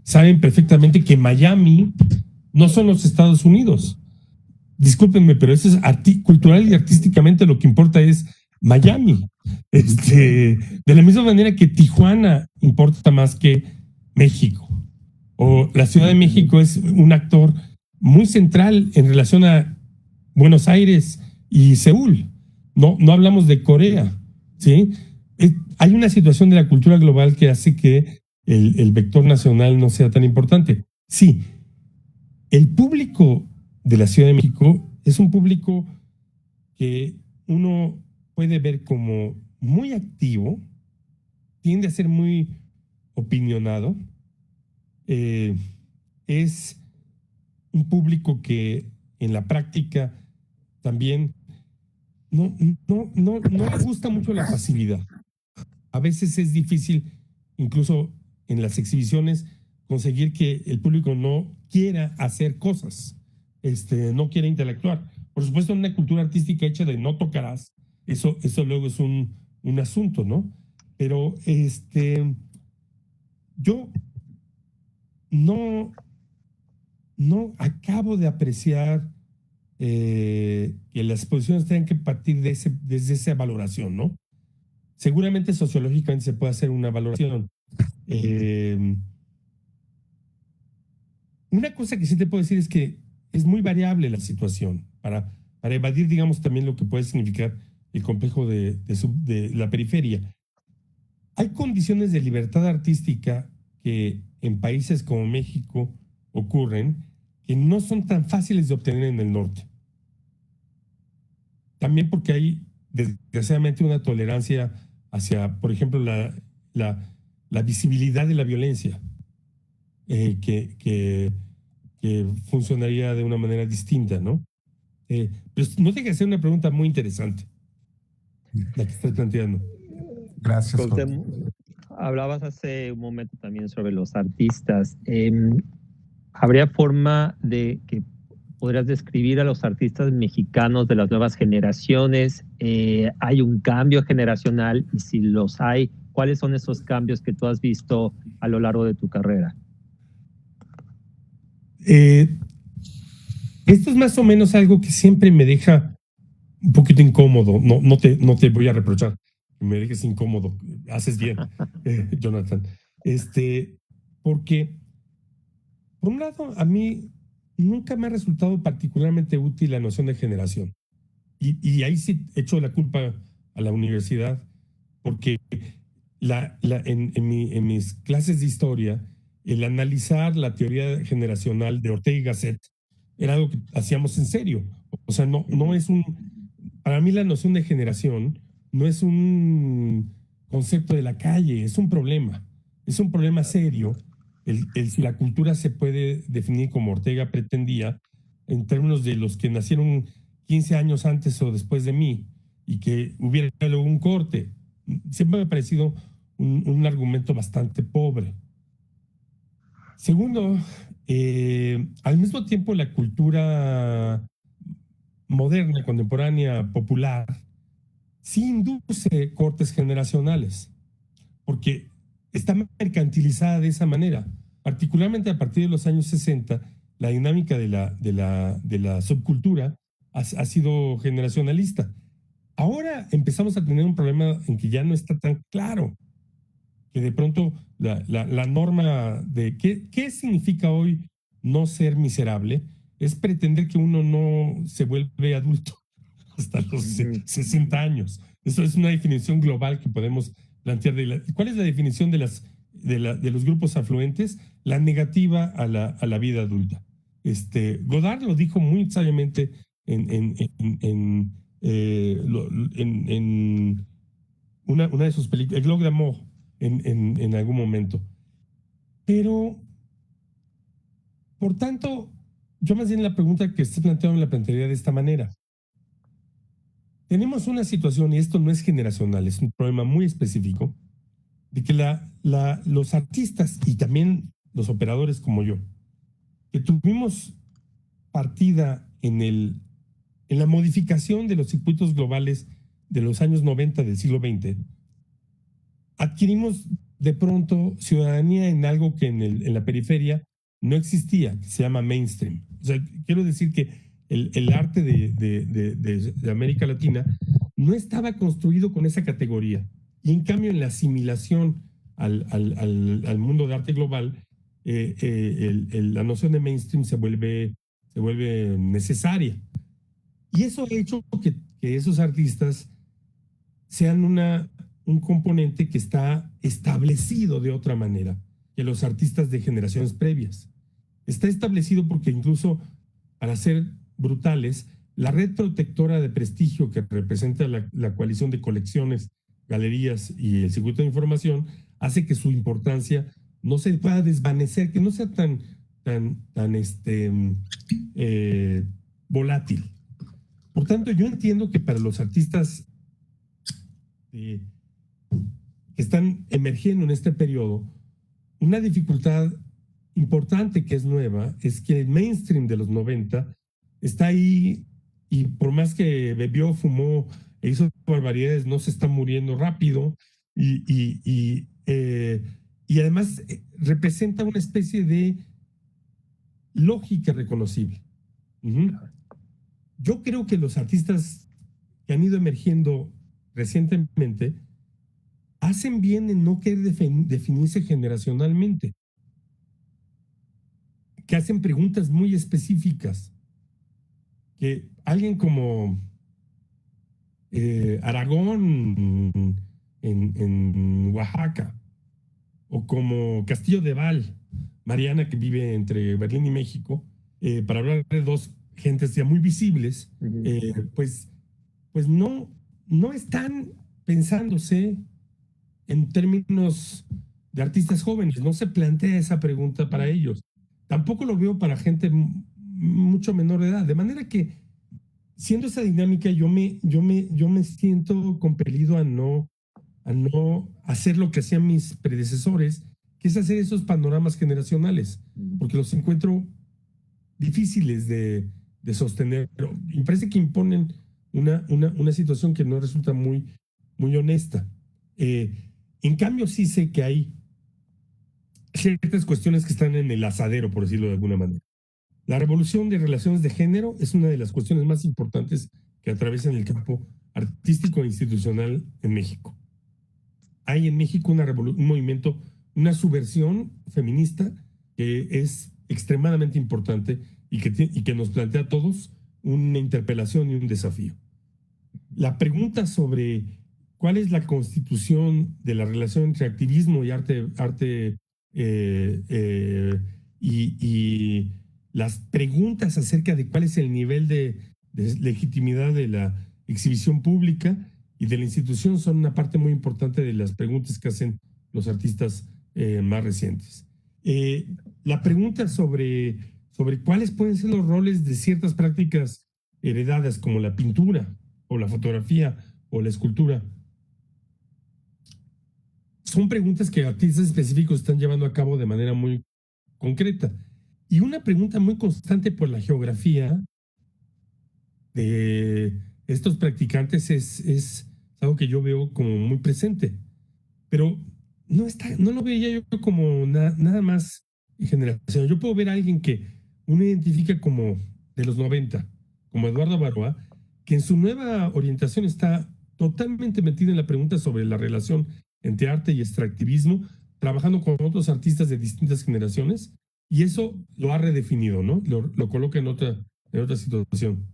saben perfectamente que Miami no son los Estados Unidos. Discúlpenme, pero eso es cultural y artísticamente lo que importa es Miami. De la misma manera que Tijuana importa más que México. O la Ciudad de México es un actor muy central en relación a Buenos Aires y Seúl. No hablamos de Corea, ¿sí? Hay una situación de la cultura global que hace que el vector nacional no sea tan importante. Sí, el público de la Ciudad de México es un público que uno puede ver como muy activo, tiende a ser muy opinionado, es un público que en la práctica también no le gusta mucho la pasividad. A veces es difícil, incluso en las exhibiciones, conseguir que el público no quiera hacer cosas, no quiera interactuar. Por supuesto, en una cultura artística hecha de no tocarás, eso luego es un asunto, ¿no? Pero yo no acabo de apreciar que las exposiciones tengan que partir desde esa valoración, ¿no? Seguramente sociológicamente se puede hacer una valoración. Una cosa que sí te puedo decir es que es muy variable la situación para evadir, digamos, también lo que puede significar el complejo de la periferia. Hay condiciones de libertad artística que en países como México ocurren que no son tan fáciles de obtener en el norte. También porque hay, desgraciadamente, una tolerancia hacia, por ejemplo, la visibilidad de la violencia, que funcionaría de una manera distinta, ¿no? Pero no deja de ser una pregunta muy interesante la que estás planteando. Gracias, Jorge. Hablabas hace un momento también sobre los artistas. ¿Habría forma de que podrías describir a los artistas mexicanos de las nuevas generaciones? ¿Hay un cambio generacional? Y si los hay, ¿cuáles son esos cambios que tú has visto a lo largo de tu carrera? Esto es más o menos algo que siempre me deja un poquito incómodo. No te voy a reprochar que me dejes incómodo. Haces bien, Jonathan. Porque, por un lado, a mí nunca me ha resultado particularmente útil la noción de generación. Y ahí sí echo la culpa a la universidad, porque en mis clases de historia, el analizar la teoría generacional de Ortega y Gasset era algo que hacíamos en serio. O sea, no es para mí la noción de generación no es un concepto de la calle, es un problema. Es un problema serio si la cultura se puede definir como Ortega pretendía, en términos de los que nacieron 15 años antes o después de mí, y que hubiera luego un corte. Siempre me ha parecido un argumento bastante pobre. Segundo, al mismo tiempo la cultura moderna, contemporánea, popular, sí induce cortes generacionales, porque está mercantilizada de esa manera. Particularmente a partir de los años 60, la dinámica de la subcultura ha sido generacionalista. Ahora empezamos a tener un problema en que ya no está tan claro, que de pronto la norma de qué significa hoy no ser miserable es pretender que uno no se vuelve adulto hasta los 60 años. Eso es una definición global que podemos plantear. ¿Cuál es la definición de los grupos afluentes? La negativa a la vida adulta. Godard lo dijo muy sabiamente en una de sus películas, El Globe d'Amour, en algún momento. Pero, por tanto, yo más bien la pregunta que está planteada la plantearía de esta manera. Tenemos una situación, y esto no es generacional, es un problema muy específico, de que los artistas y también los operadores como yo, que tuvimos partida en la modificación de los circuitos globales de los años 90 del siglo XX, adquirimos de pronto ciudadanía en algo que en la periferia no existía, que se llama mainstream. O sea, quiero decir que el arte de América Latina no estaba construido con esa categoría. Y en cambio, en la asimilación al mundo de arte global, la noción de mainstream se vuelve necesaria. Y eso ha hecho que esos artistas sean un componente que está establecido de otra manera que los artistas de generaciones previas. Está establecido porque incluso, para ser brutales, la red protectora de prestigio que representa la coalición de colecciones, galerías y el circuito de información hace que su importancia no se pueda desvanecer, que no sea tan volátil. Por tanto, yo entiendo que para los artistas que están emergiendo en este periodo, una dificultad importante que es nueva es que el mainstream de los 90 está ahí, y por más que bebió, fumó e hizo barbaridades, no se está muriendo rápido, y además representa una especie de lógica reconocible. Yo creo que los artistas que han ido emergiendo recientemente hacen bien en no querer definirse generacionalmente, que hacen preguntas muy específicas, que alguien como Aragón en Oaxaca, o como Castillo de Val, Mariana, que vive entre Berlín y México, para hablar de dos gentes ya muy visibles, pues no están pensándose en términos de artistas jóvenes, no se plantea esa pregunta para ellos. Tampoco lo veo para gente mucho menor de edad, de manera que, siendo esa dinámica, yo me siento compelido a no hacer lo que hacían mis predecesores, que es hacer esos panoramas generacionales, porque los encuentro difíciles de sostener. Pero me parece que imponen una situación que no resulta muy honesta. En cambio, sí sé que hay ciertas cuestiones que están en el asadero, por decirlo de alguna manera. La revolución de relaciones de género es una de las cuestiones más importantes que atraviesan el campo artístico e institucional en México. Hay en México un movimiento, una subversión feminista que es extremadamente importante y que nos plantea a todos una interpelación y un desafío. La pregunta sobre cuál es la constitución de la relación entre activismo y arte y las preguntas acerca de cuál es el nivel de legitimidad de la exhibición pública y de la institución son una parte muy importante de las preguntas que hacen los artistas más recientes. La pregunta sobre cuáles pueden ser los roles de ciertas prácticas heredadas, como la pintura, o la fotografía, o la escultura, son preguntas que artistas específicos están llevando a cabo de manera muy concreta. Y una pregunta muy constante por la geografía de estos practicantes es algo que yo veo como muy presente. Pero no lo veía yo como nada más generación. Yo puedo ver a alguien que uno identifica como de los 90, como Eduardo Barroa, que en su nueva orientación está totalmente metido en la pregunta sobre la relación entre arte y extractivismo, trabajando con otros artistas de distintas generaciones, y eso lo ha redefinido, ¿no? Lo coloca en otra situación.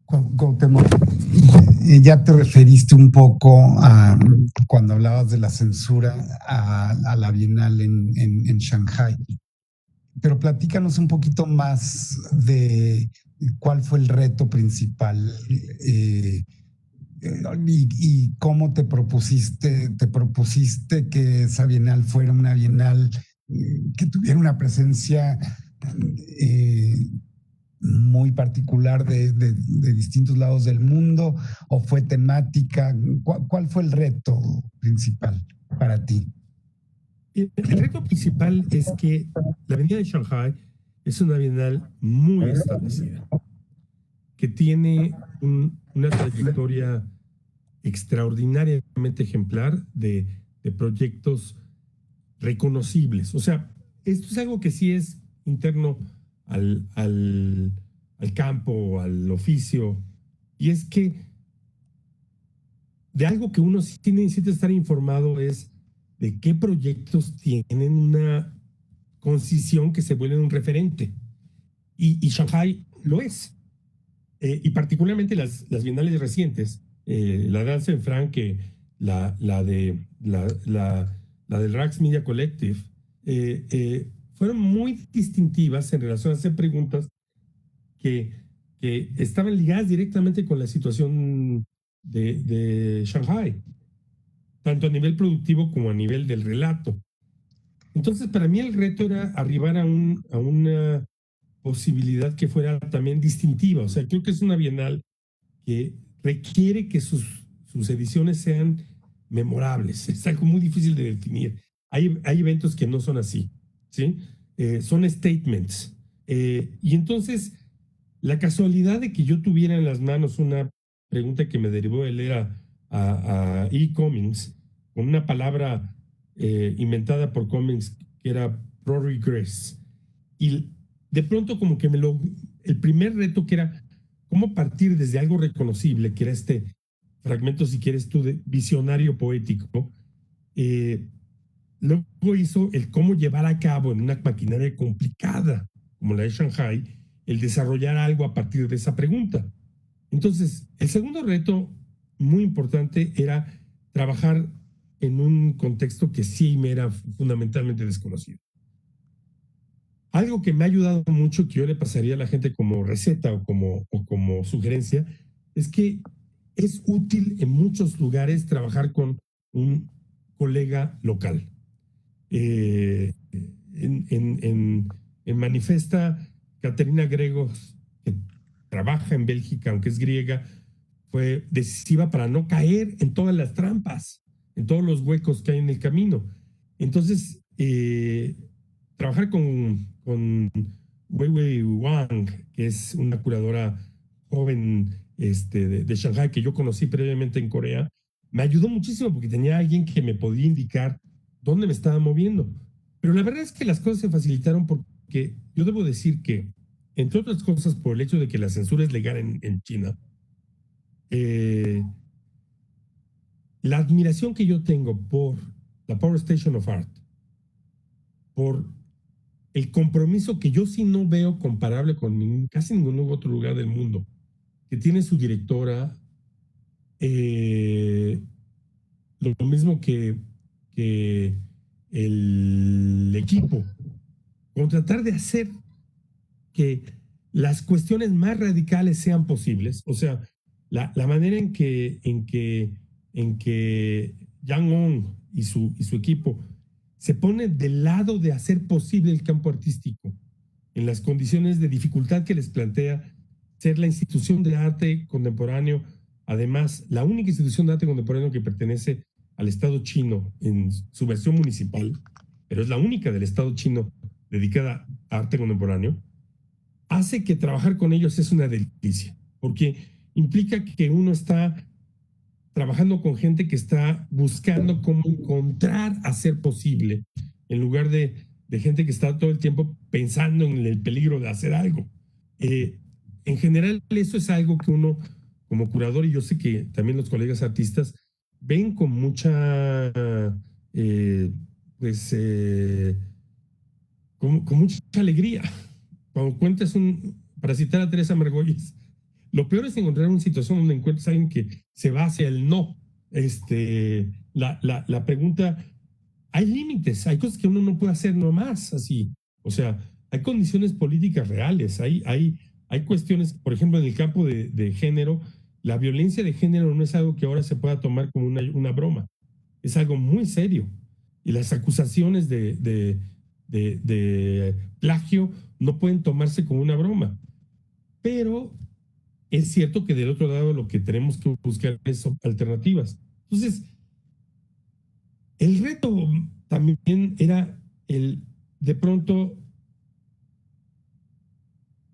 Cuauhtémoc, ya te referiste un poco a cuando hablabas de la censura a la Bienal en Shanghái, pero platícanos un poquito más de cuál fue el reto principal y cómo te propusiste que esa Bienal fuera una Bienal que tuviera una presencia muy particular de distintos lados del mundo, o fue temática. ¿Cuál fue el reto principal para ti? El reto principal es que la Avenida de Shanghái es una bienal muy establecida, que tiene una trayectoria extraordinariamente ejemplar de proyectos reconocibles. O sea, esto es algo que sí es interno al campo, al oficio, y es que de algo que uno sí necesita estar informado es de qué proyectos tienen una concisión que se vuelven un referente. Y Shanghái lo es. Y particularmente las bienales recientes, la de Anse Frank, la del Rax Media Collective, fueron muy distintivas en relación a hacer preguntas que estaban ligadas directamente con la situación de Shanghái, tanto a nivel productivo como a nivel del relato. Entonces, para mí el reto era arribar a una posibilidad que fuera también distintiva. O sea, creo que es una bienal que requiere que sus ediciones sean memorables. Es algo muy difícil de definir. Hay eventos que no son así, ¿sí? Son statements. Y entonces, la casualidad de que yo tuviera en las manos una pregunta que me derivó de leer a E. Cummings, con una palabra inventada por Cummings que era pro-regress. Y de pronto como que el primer reto que era cómo partir desde algo reconocible, que era este fragmento, si quieres tú, de visionario poético, luego hizo el cómo llevar a cabo en una maquinaria complicada como la de Shanghái, el desarrollar algo a partir de esa pregunta. Entonces, el segundo reto muy importante era trabajar en un contexto que sí me era fundamentalmente desconocido. Algo que me ha ayudado mucho, que yo le pasaría a la gente como receta o como sugerencia, es que es útil en muchos lugares trabajar con un colega local. En Manifesta, Caterina Gregos, que trabaja en Bélgica, aunque es griega, fue decisiva para no caer en todas las trampas, en todos los huecos que hay en el camino. Entonces, trabajar con Weiwei Wang, que es una curadora joven de Shanghái que yo conocí previamente en Corea, me ayudó muchísimo porque tenía alguien que me podía indicar dónde me estaba moviendo. Pero la verdad es que las cosas se facilitaron porque yo debo decir que, entre otras cosas, por el hecho de que la censura es legal en China, la admiración que yo tengo por la Power Station of Art, por el compromiso que yo sí no veo comparable con casi ningún otro lugar del mundo, que tiene su directora, lo mismo que el equipo, con tratar de hacer que las cuestiones más radicales sean posibles. O sea, la manera en que en que Yang On y su equipo se ponen del lado de hacer posible el campo artístico en las condiciones de dificultad que les plantea ser la institución de arte contemporáneo, además la única institución de arte contemporáneo que pertenece al Estado chino en su versión municipal, pero es la única del Estado chino dedicada a arte contemporáneo, hace que trabajar con ellos es una delicia, porque implica que uno está trabajando con gente que está buscando cómo encontrar hacer posible, en lugar de gente que está todo el tiempo pensando en el peligro de hacer algo. En general, eso es algo que uno, como curador, y yo sé que también los colegas artistas, ven con mucha, con mucha alegría. Cuando cuentas para citar a Teresa Margolles, lo peor es encontrar una situación donde encuentras a alguien que se va hacia el no. La pregunta, hay límites, hay cosas que uno no puede hacer nomás así. O sea, hay condiciones políticas reales, hay cuestiones, por ejemplo, en el campo de género, la violencia de género no es algo que ahora se pueda tomar como una broma, es algo muy serio. Y las acusaciones de plagio no pueden tomarse como una broma. Pero es cierto que del otro lado lo que tenemos que buscar es alternativas. Entonces, el reto también era de pronto,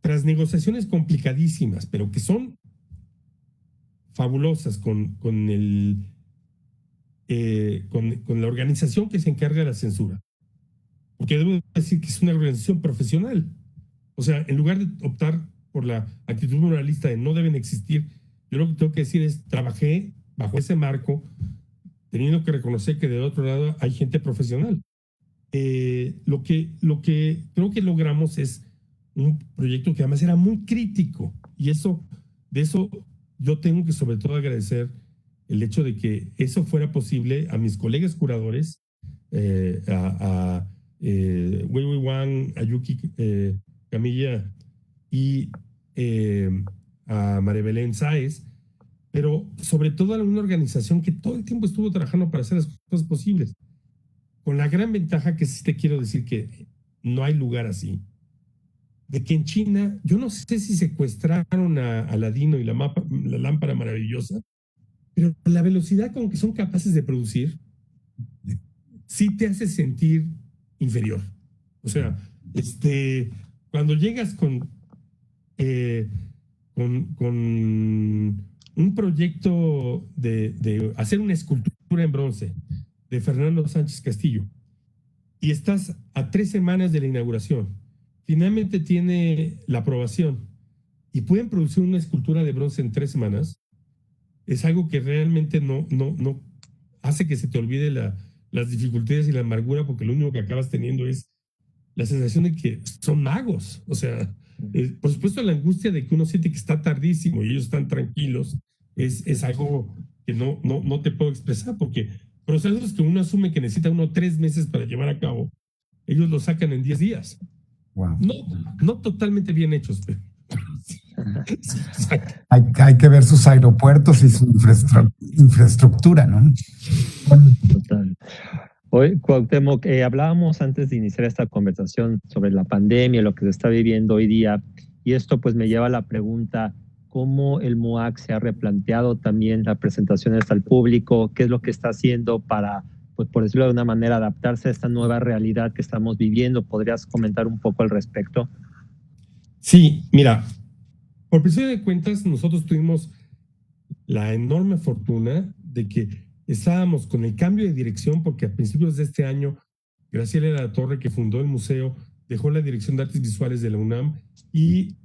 tras negociaciones complicadísimas, pero que son fabulosas con la organización que se encarga de la censura. Porque debo decir que es una organización profesional. O sea, en lugar de optar por la actitud moralista de no deben existir, yo lo que tengo que decir es, trabajé bajo ese marco, teniendo que reconocer que del otro lado hay gente profesional. Lo que creo que logramos es un proyecto que además era muy crítico, y de eso yo tengo que sobre todo agradecer el hecho de que eso fuera posible a mis colegas curadores, a Weiwei Wang, a Yuki Camilla y a María Belén Sáez, pero sobre todo a una organización que todo el tiempo estuvo trabajando para hacer las cosas posibles, con la gran ventaja que sí te quiero decir que no hay lugar así, de que en China, yo no sé si secuestraron a Aladino y la lámpara maravillosa, pero la velocidad con que son capaces de producir sí te hace sentir inferior. O sea, cuando llegas con un proyecto de hacer una escultura en bronce de Fernando Sánchez Castillo y estás a 3 semanas de la inauguración, finalmente tiene la aprobación y pueden producir una escultura de bronce en 3 semanas, es algo que realmente no hace que se te olvide las dificultades y la amargura, porque lo único que acabas teniendo es la sensación de que son magos. O sea, por supuesto la angustia de que uno siente que está tardísimo y ellos están tranquilos es algo que no te puedo expresar, porque procesos que uno asume que necesita 3 meses para llevar a cabo, ellos lo sacan en 10 días. Wow. No totalmente bien hechos, pero hay que ver sus aeropuertos y su infraestructura, ¿no? Total. Hoy, Cuauhtémoc, hablábamos antes de iniciar esta conversación sobre la pandemia, lo que se está viviendo hoy día, y esto pues me lleva a la pregunta, ¿cómo el MUAC se ha replanteado también las presentaciones al público? ¿Qué es lo que está haciendo para, pues por decirlo de una manera, adaptarse a esta nueva realidad que estamos viviendo? ¿Podrías comentar un poco al respecto? Sí, mira, por principio de cuentas, nosotros tuvimos la enorme fortuna de que estábamos con el cambio de dirección, porque a principios de este año, Graciela de la Torre, que fundó el museo, dejó la Dirección de Artes Visuales de la UNAM, y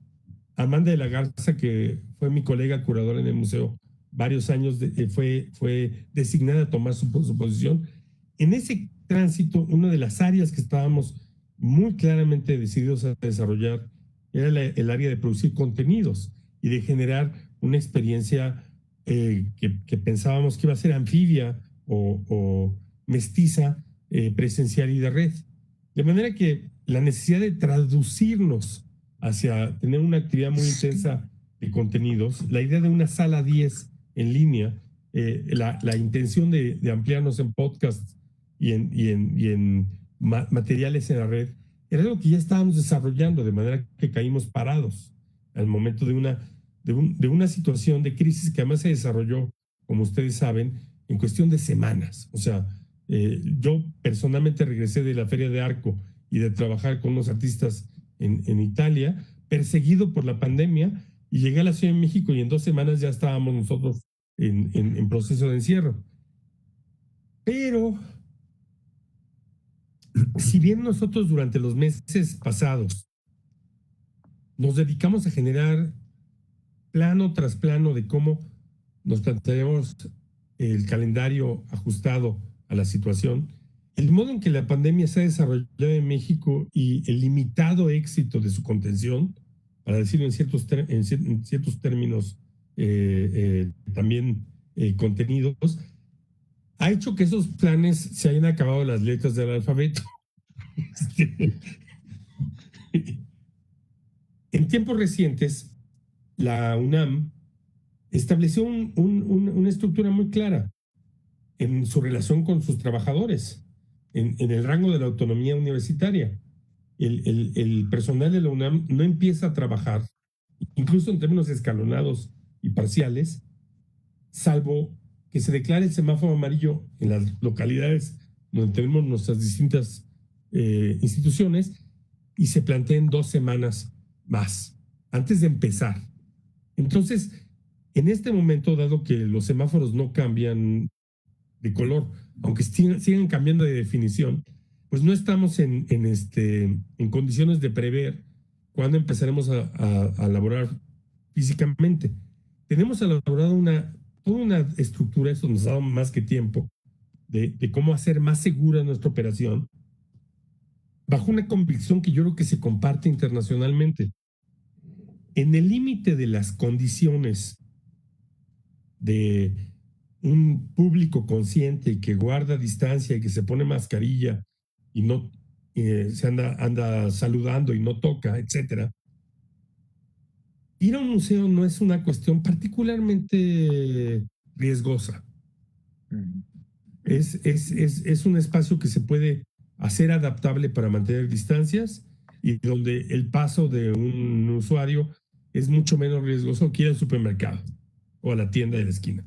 Amanda de la Garza, que fue mi colega curadora en el museo varios años, fue designada a tomar su posición. En ese tránsito, una de las áreas que estábamos muy claramente decididos a desarrollar era el área de producir contenidos y de generar una experiencia que pensábamos que iba a ser anfibia o mestiza, presencial y de red. De manera que la necesidad de traducirnos hacia tener una actividad muy intensa de contenidos, la idea de una sala 10 en línea, la intención de ampliarnos en podcasts y en materiales en la red era algo que ya estábamos desarrollando, de manera que caímos parados al momento de una situación de crisis que además se desarrolló, como ustedes saben, en cuestión de semanas. O sea, yo personalmente regresé de la Feria de Arco y de trabajar con unos artistas en Italia, perseguido por la pandemia, y llegué a la Ciudad de México y en 2 semanas ya estábamos nosotros en proceso de encierro. Pero, si bien nosotros durante los meses pasados nos dedicamos a generar plano tras plano de cómo nos planteamos el calendario ajustado a la situación, el modo en que la pandemia se ha desarrollado en México y el limitado éxito de su contención, para decirlo en ciertos términos también contenidos, ha hecho que esos planes se hayan acabado las letras del alfabeto. En tiempos recientes, la UNAM estableció una estructura muy clara en su relación con sus trabajadores, en el rango de la autonomía universitaria. El personal de la UNAM no empieza a trabajar, incluso en términos escalonados y parciales, salvo que se declare el semáforo amarillo en las localidades donde tenemos nuestras distintas instituciones y se planteen 2 semanas más antes de empezar. Entonces, en este momento, dado que los semáforos no cambian de color, aunque sigan cambiando de definición, pues no estamos en condiciones de prever cuándo empezaremos a laborar físicamente. Tenemos elaborado toda una estructura, eso nos ha dado más que tiempo, de cómo hacer más segura nuestra operación, bajo una convicción que yo creo que se comparte internacionalmente. En el límite de las condiciones de un público consciente que guarda distancia y que se pone mascarilla y no se anda saludando y no toca, etcétera. Ir a un museo no es una cuestión particularmente riesgosa. Es un espacio que se puede hacer adaptable para mantener distancias y donde el paso de un usuario es mucho menos riesgoso que ir al supermercado o a la tienda de la esquina.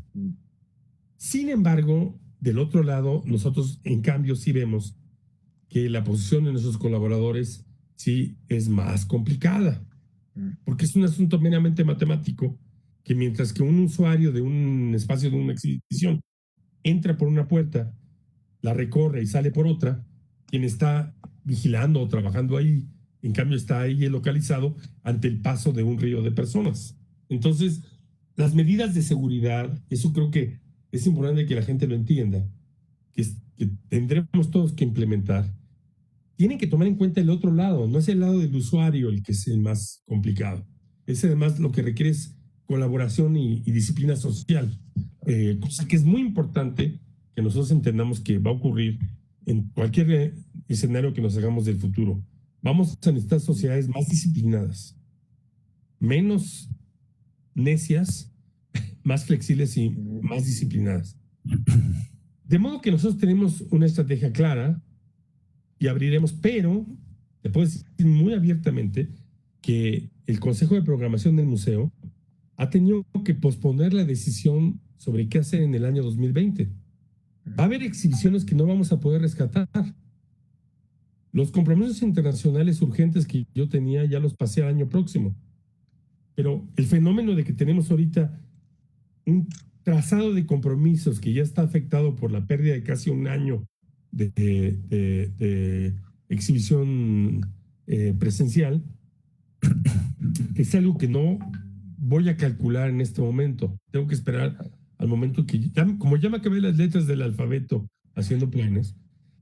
Sin embargo, del otro lado, nosotros en cambio sí vemos que la posición de nuestros colaboradores sí es más complicada, porque es un asunto meramente matemático, que mientras que un usuario de un espacio de una exhibición entra por una puerta, la recorre y sale por otra, quien está vigilando o trabajando ahí, en cambio está ahí localizado ante el paso de un río de personas. Entonces, las medidas de seguridad, eso creo que es importante que la gente lo entienda, que tendremos todos que implementar. Tienen que tomar en cuenta el otro lado, no es el lado del usuario el que es el más complicado. Es además lo que requiere es colaboración y disciplina social, cosa que es muy importante que nosotros entendamos que va a ocurrir en cualquier escenario que nos hagamos del futuro. Vamos a necesitar sociedades más disciplinadas, menos necias, más flexibles y más disciplinadas. De modo que nosotros tenemos una estrategia clara y abriremos, pero te puedo decir muy abiertamente que el Consejo de Programación del Museo ha tenido que posponer la decisión sobre qué hacer en el año 2020. Va a haber exhibiciones que no vamos a poder rescatar. Los compromisos internacionales urgentes que yo tenía ya los pasé al año próximo. Pero el fenómeno de que tenemos ahorita un trazado de compromisos que ya está afectado por la pérdida de casi un año de exhibición presencial, que es algo que no voy a calcular en este momento. Tengo que esperar al momento que, como ya me acabé las letras del alfabeto haciendo planes,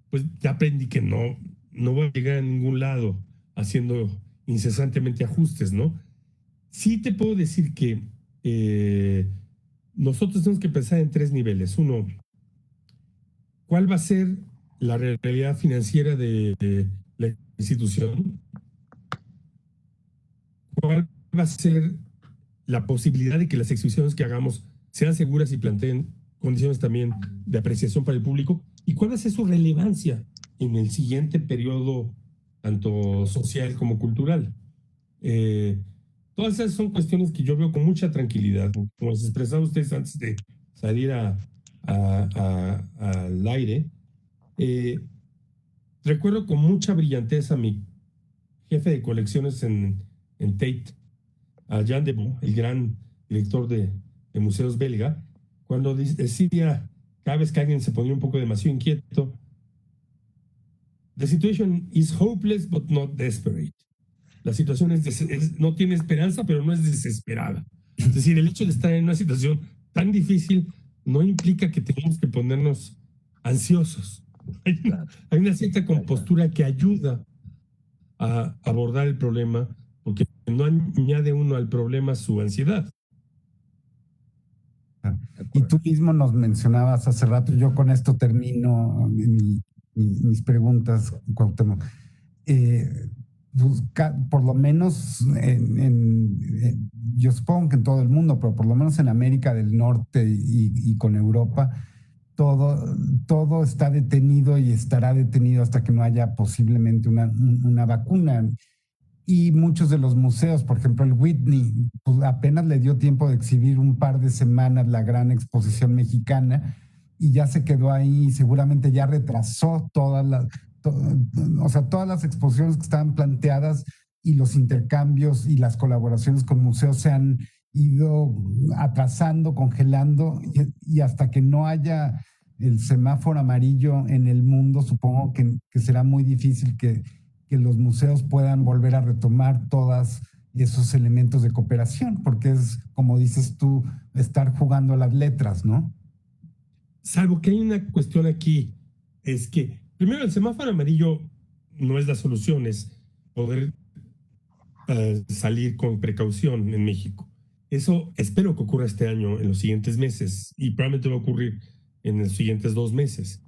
pues ya aprendí que no voy a llegar a ningún lado haciendo incesantemente ajustes, ¿no? Sí te puedo decir que nosotros tenemos que pensar en 3 niveles. Uno, ¿cuál va a ser la realidad financiera de la institución? ¿Cuál va a ser la posibilidad de que las exhibiciones que hagamos sean seguras y planteen condiciones también de apreciación para el público, y cuál va a ser su relevancia en el siguiente periodo, tanto social como cultural. Todas esas son cuestiones que yo veo con mucha tranquilidad. Como se expresaban ustedes antes de salir al aire, recuerdo con mucha brillantez a mi jefe de colecciones en Tate, a Jean Debou, el gran director de museos belga, cuando decía, cada vez que alguien se ponía un poco demasiado inquieto, "The situation is hopeless but not desperate". La situación no tiene esperanza, pero no es desesperada. Es decir, el hecho de estar en una situación tan difícil no implica que tengamos que ponernos ansiosos. Hay una cierta compostura que ayuda a abordar el problema, porque no añade uno al problema su ansiedad. Y tú mismo nos mencionabas hace rato, yo con esto termino mis preguntas, Cuauhtémoc. Por lo menos yo supongo que en todo el mundo, pero por lo menos en América del Norte y con Europa, todo está detenido y estará detenido hasta que no haya posiblemente una vacuna. Y muchos de los museos, por ejemplo el Whitney, pues apenas le dio tiempo de exhibir un par de semanas la gran exposición mexicana y ya se quedó ahí y seguramente ya retrasó todas las exposiciones que estaban planteadas, y los intercambios y las colaboraciones con museos se han ido atrasando, congelando, y hasta que no haya el semáforo amarillo en el mundo, supongo que será muy difícil que los museos puedan volver a retomar todos esos elementos de cooperación, porque es, como dices tú, estar jugando a las letras, ¿no? Salvo que hay una cuestión aquí, es que primero el semáforo amarillo no es la solución, es poder salir con precaución en México. Eso espero que ocurra este año, en los siguientes meses, y probablemente va a ocurrir en los siguientes 2 meses.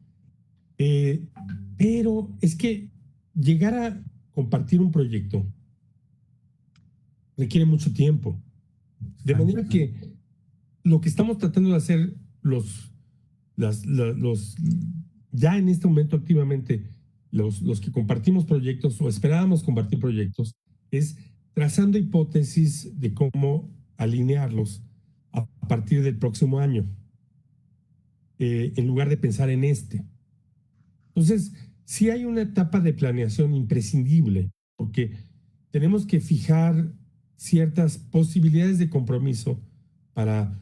Pero es que llegar a compartir un proyecto requiere mucho tiempo. De manera que lo que estamos tratando de hacer ya en este momento activamente, los que compartimos proyectos o esperábamos compartir proyectos, es trazando hipótesis de cómo alinearlos a partir del próximo año, en lugar de pensar en este. Entonces, sí hay una etapa de planeación imprescindible, porque tenemos que fijar ciertas posibilidades de compromiso para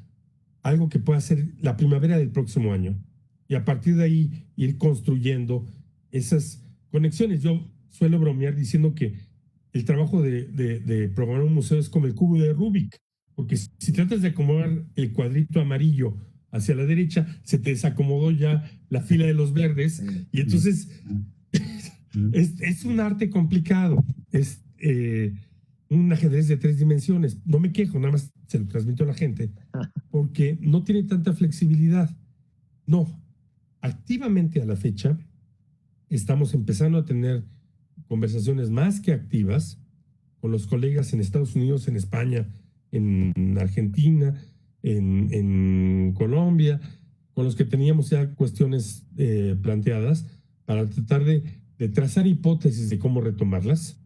algo que pueda ser la primavera del próximo año, y a partir de ahí ir construyendo esas conexiones. Yo suelo bromear diciendo que el trabajo de programar un museo es como el cubo de Rubik, porque si tratas de acomodar el cuadrito amarillo hacia la derecha, se te desacomodó ya la fila de los verdes, y entonces es un arte complicado, es un ajedrez de 3 dimensiones. No me quejo, nada más se lo transmito a la gente, porque no tiene tanta flexibilidad. No, activamente a la fecha estamos empezando a tener conversaciones más que activas con los colegas en Estados Unidos, en España, en Argentina, en Colombia, con los que teníamos ya cuestiones planteadas para tratar de trazar hipótesis de cómo retomarlas.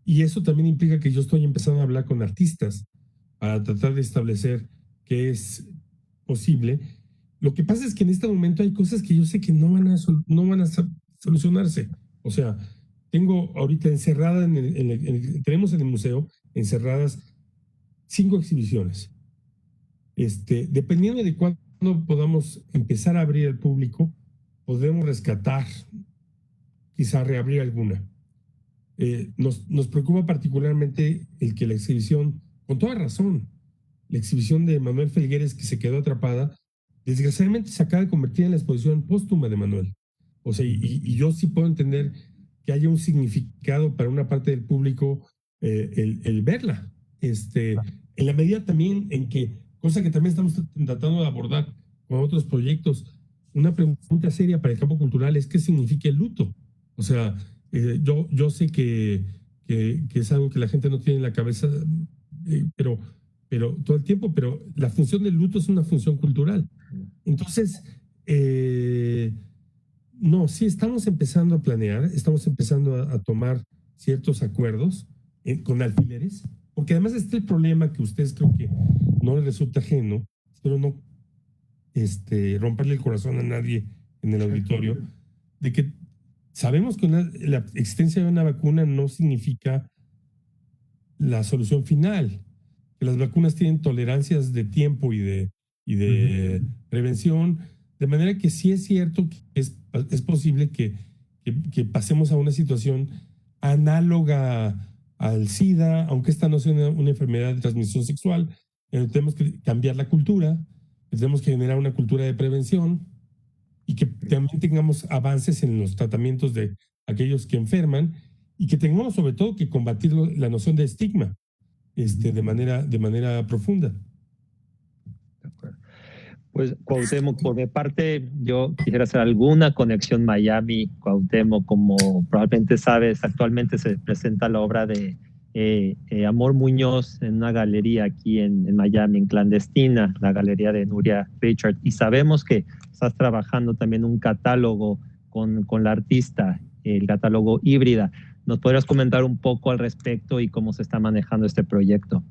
Y eso también implica que yo estoy empezando a hablar con artistas para tratar de establecer qué es posible. Lo que pasa es que en este momento hay cosas que yo sé que no van a solucionarse. O sea, tengo ahorita encerrada tenemos en el museo encerradas 5 exhibiciones. Dependiendo de cuándo podamos empezar a abrir al público, podemos rescatar, quizá reabrir alguna. Nos preocupa particularmente el que la exhibición, con toda razón, la exhibición de Manuel Felgueres, que se quedó atrapada, desgraciadamente se acaba de convertir en la exposición póstuma de Manuel. O sea, y yo sí puedo entender que haya un significado para una parte del público el verla. En la medida también en que, cosa que también estamos tratando de abordar con otros proyectos, una pregunta seria para el campo cultural es qué significa el luto. O sea, yo sé que es algo que la gente no tiene en la cabeza, pero todo el tiempo, pero la función del luto es una función cultural. Entonces, no, sí estamos empezando a planear, estamos empezando a tomar ciertos acuerdos con alfileres, porque además está el problema que ustedes creo que no les resulta ajeno, espero no romperle el corazón a nadie en el auditorio, de que sabemos que la existencia de una vacuna no significa la solución final, que las vacunas tienen tolerancias de tiempo y de prevención, de manera que sí es cierto que es posible que pasemos a una situación análoga al SIDA, aunque esta no sea una enfermedad de transmisión sexual. Tenemos que cambiar la cultura, tenemos que generar una cultura de prevención y que también tengamos avances en los tratamientos de aquellos que enferman y que tengamos sobre todo que combatir la noción de estigma de manera profunda. Pues Cuauhtémoc, por mi parte, yo quisiera hacer alguna conexión Miami, Cuauhtémoc, como probablemente sabes, actualmente se presenta la obra de Amor Muñoz en una galería aquí en Miami, en clandestina, la galería de Nuria Richard, y sabemos que estás trabajando también un catálogo con la artista, el catálogo Híbrida. ¿Nos podrías comentar un poco al respecto y cómo se está manejando este proyecto?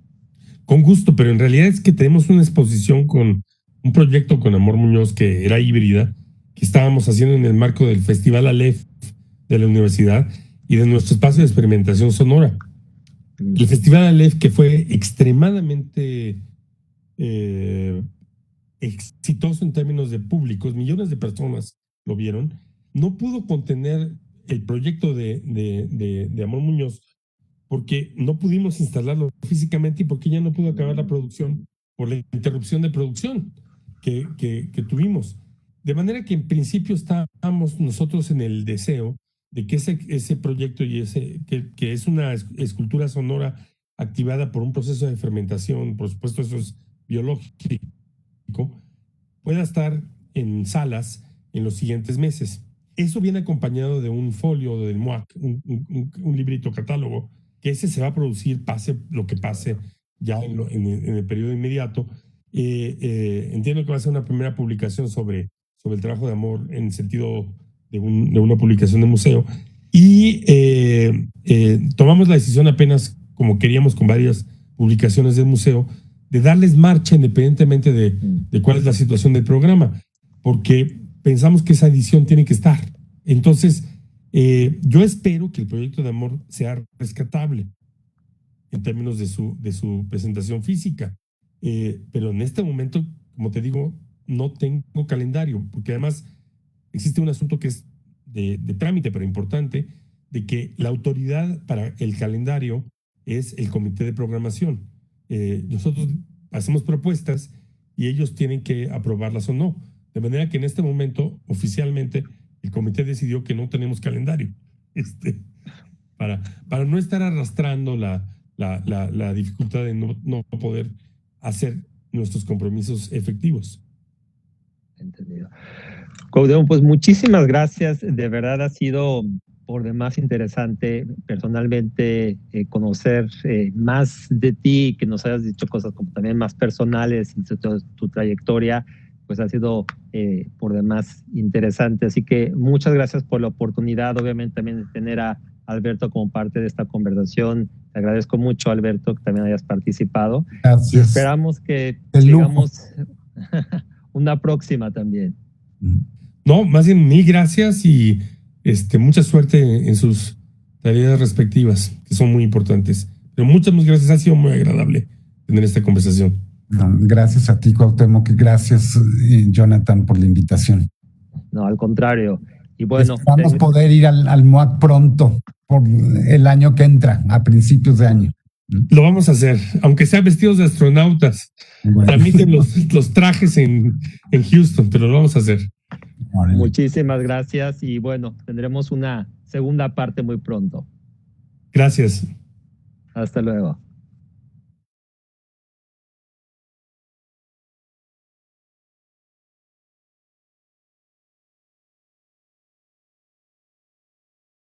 Con gusto, pero en realidad es que tenemos una exposición con un proyecto con Amor Muñoz que era híbrida, que estábamos haciendo en el marco del Festival Aleph de la universidad y de nuestro espacio de experimentación sonora. El Festival Aleph, que fue extremadamente exitoso en términos de públicos, millones de personas lo vieron, no pudo contener el proyecto de Amor Muñoz porque no pudimos instalarlo físicamente y porque ya no pudo acabar la producción por la interrupción de producción que tuvimos. De manera que en principio estábamos nosotros en el deseo de que ese proyecto y que es una escultura sonora activada por un proceso de fermentación, por supuesto eso es biológico, pueda estar en salas en los siguientes meses. Eso viene acompañado de un folio del MUAC, un librito catálogo, que ese se va a producir, pase lo que pase ya en el periodo inmediato. Entiendo que va a ser una primera publicación sobre el trabajo de Amor en el sentido de una publicación de museo. Y tomamos la decisión apenas, como queríamos con varias publicaciones del museo, de darles marcha independientemente de cuál es la situación del programa, porque pensamos que esa edición tiene que estar. Entonces, yo espero que el proyecto de Amor sea rescatable en términos de su presentación física. Pero en este momento, como te digo, no tengo calendario, porque además existe un asunto que es de trámite, pero importante, de que la autoridad para el calendario es el comité de programación. Nosotros hacemos propuestas y ellos tienen que aprobarlas o no. De manera que en este momento, oficialmente, el comité decidió que no tenemos calendario. Para no estar arrastrando la dificultad de no poder hacer nuestros compromisos efectivos. Entendido. Cuauhtémoc, pues muchísimas gracias. De verdad ha sido por demás interesante personalmente conocer más de ti, que nos hayas dicho cosas como también más personales y tu trayectoria, pues ha sido por demás interesante. Así que muchas gracias por la oportunidad, obviamente también de tener a Alberto como parte de esta conversación. Te agradezco mucho, Alberto, que también hayas participado. Gracias. Y esperamos que llegamos una próxima también. No, más bien mil gracias y mucha suerte en sus tareas respectivas, que son muy importantes. Pero muchas gracias, ha sido muy agradable tener esta conversación. No, gracias a ti, Cuauhtémoc, y gracias, Jonathan, por la invitación. No, al contrario. Y bueno, esperamos poder ir al MUAC pronto, por el año que entra, a principios de año. Lo vamos a hacer, aunque sean vestidos de astronautas. Bueno. Tramiten los trajes en Houston, pero lo vamos a hacer. Muchísimas gracias y bueno, tendremos una segunda parte muy pronto. Gracias. Hasta luego.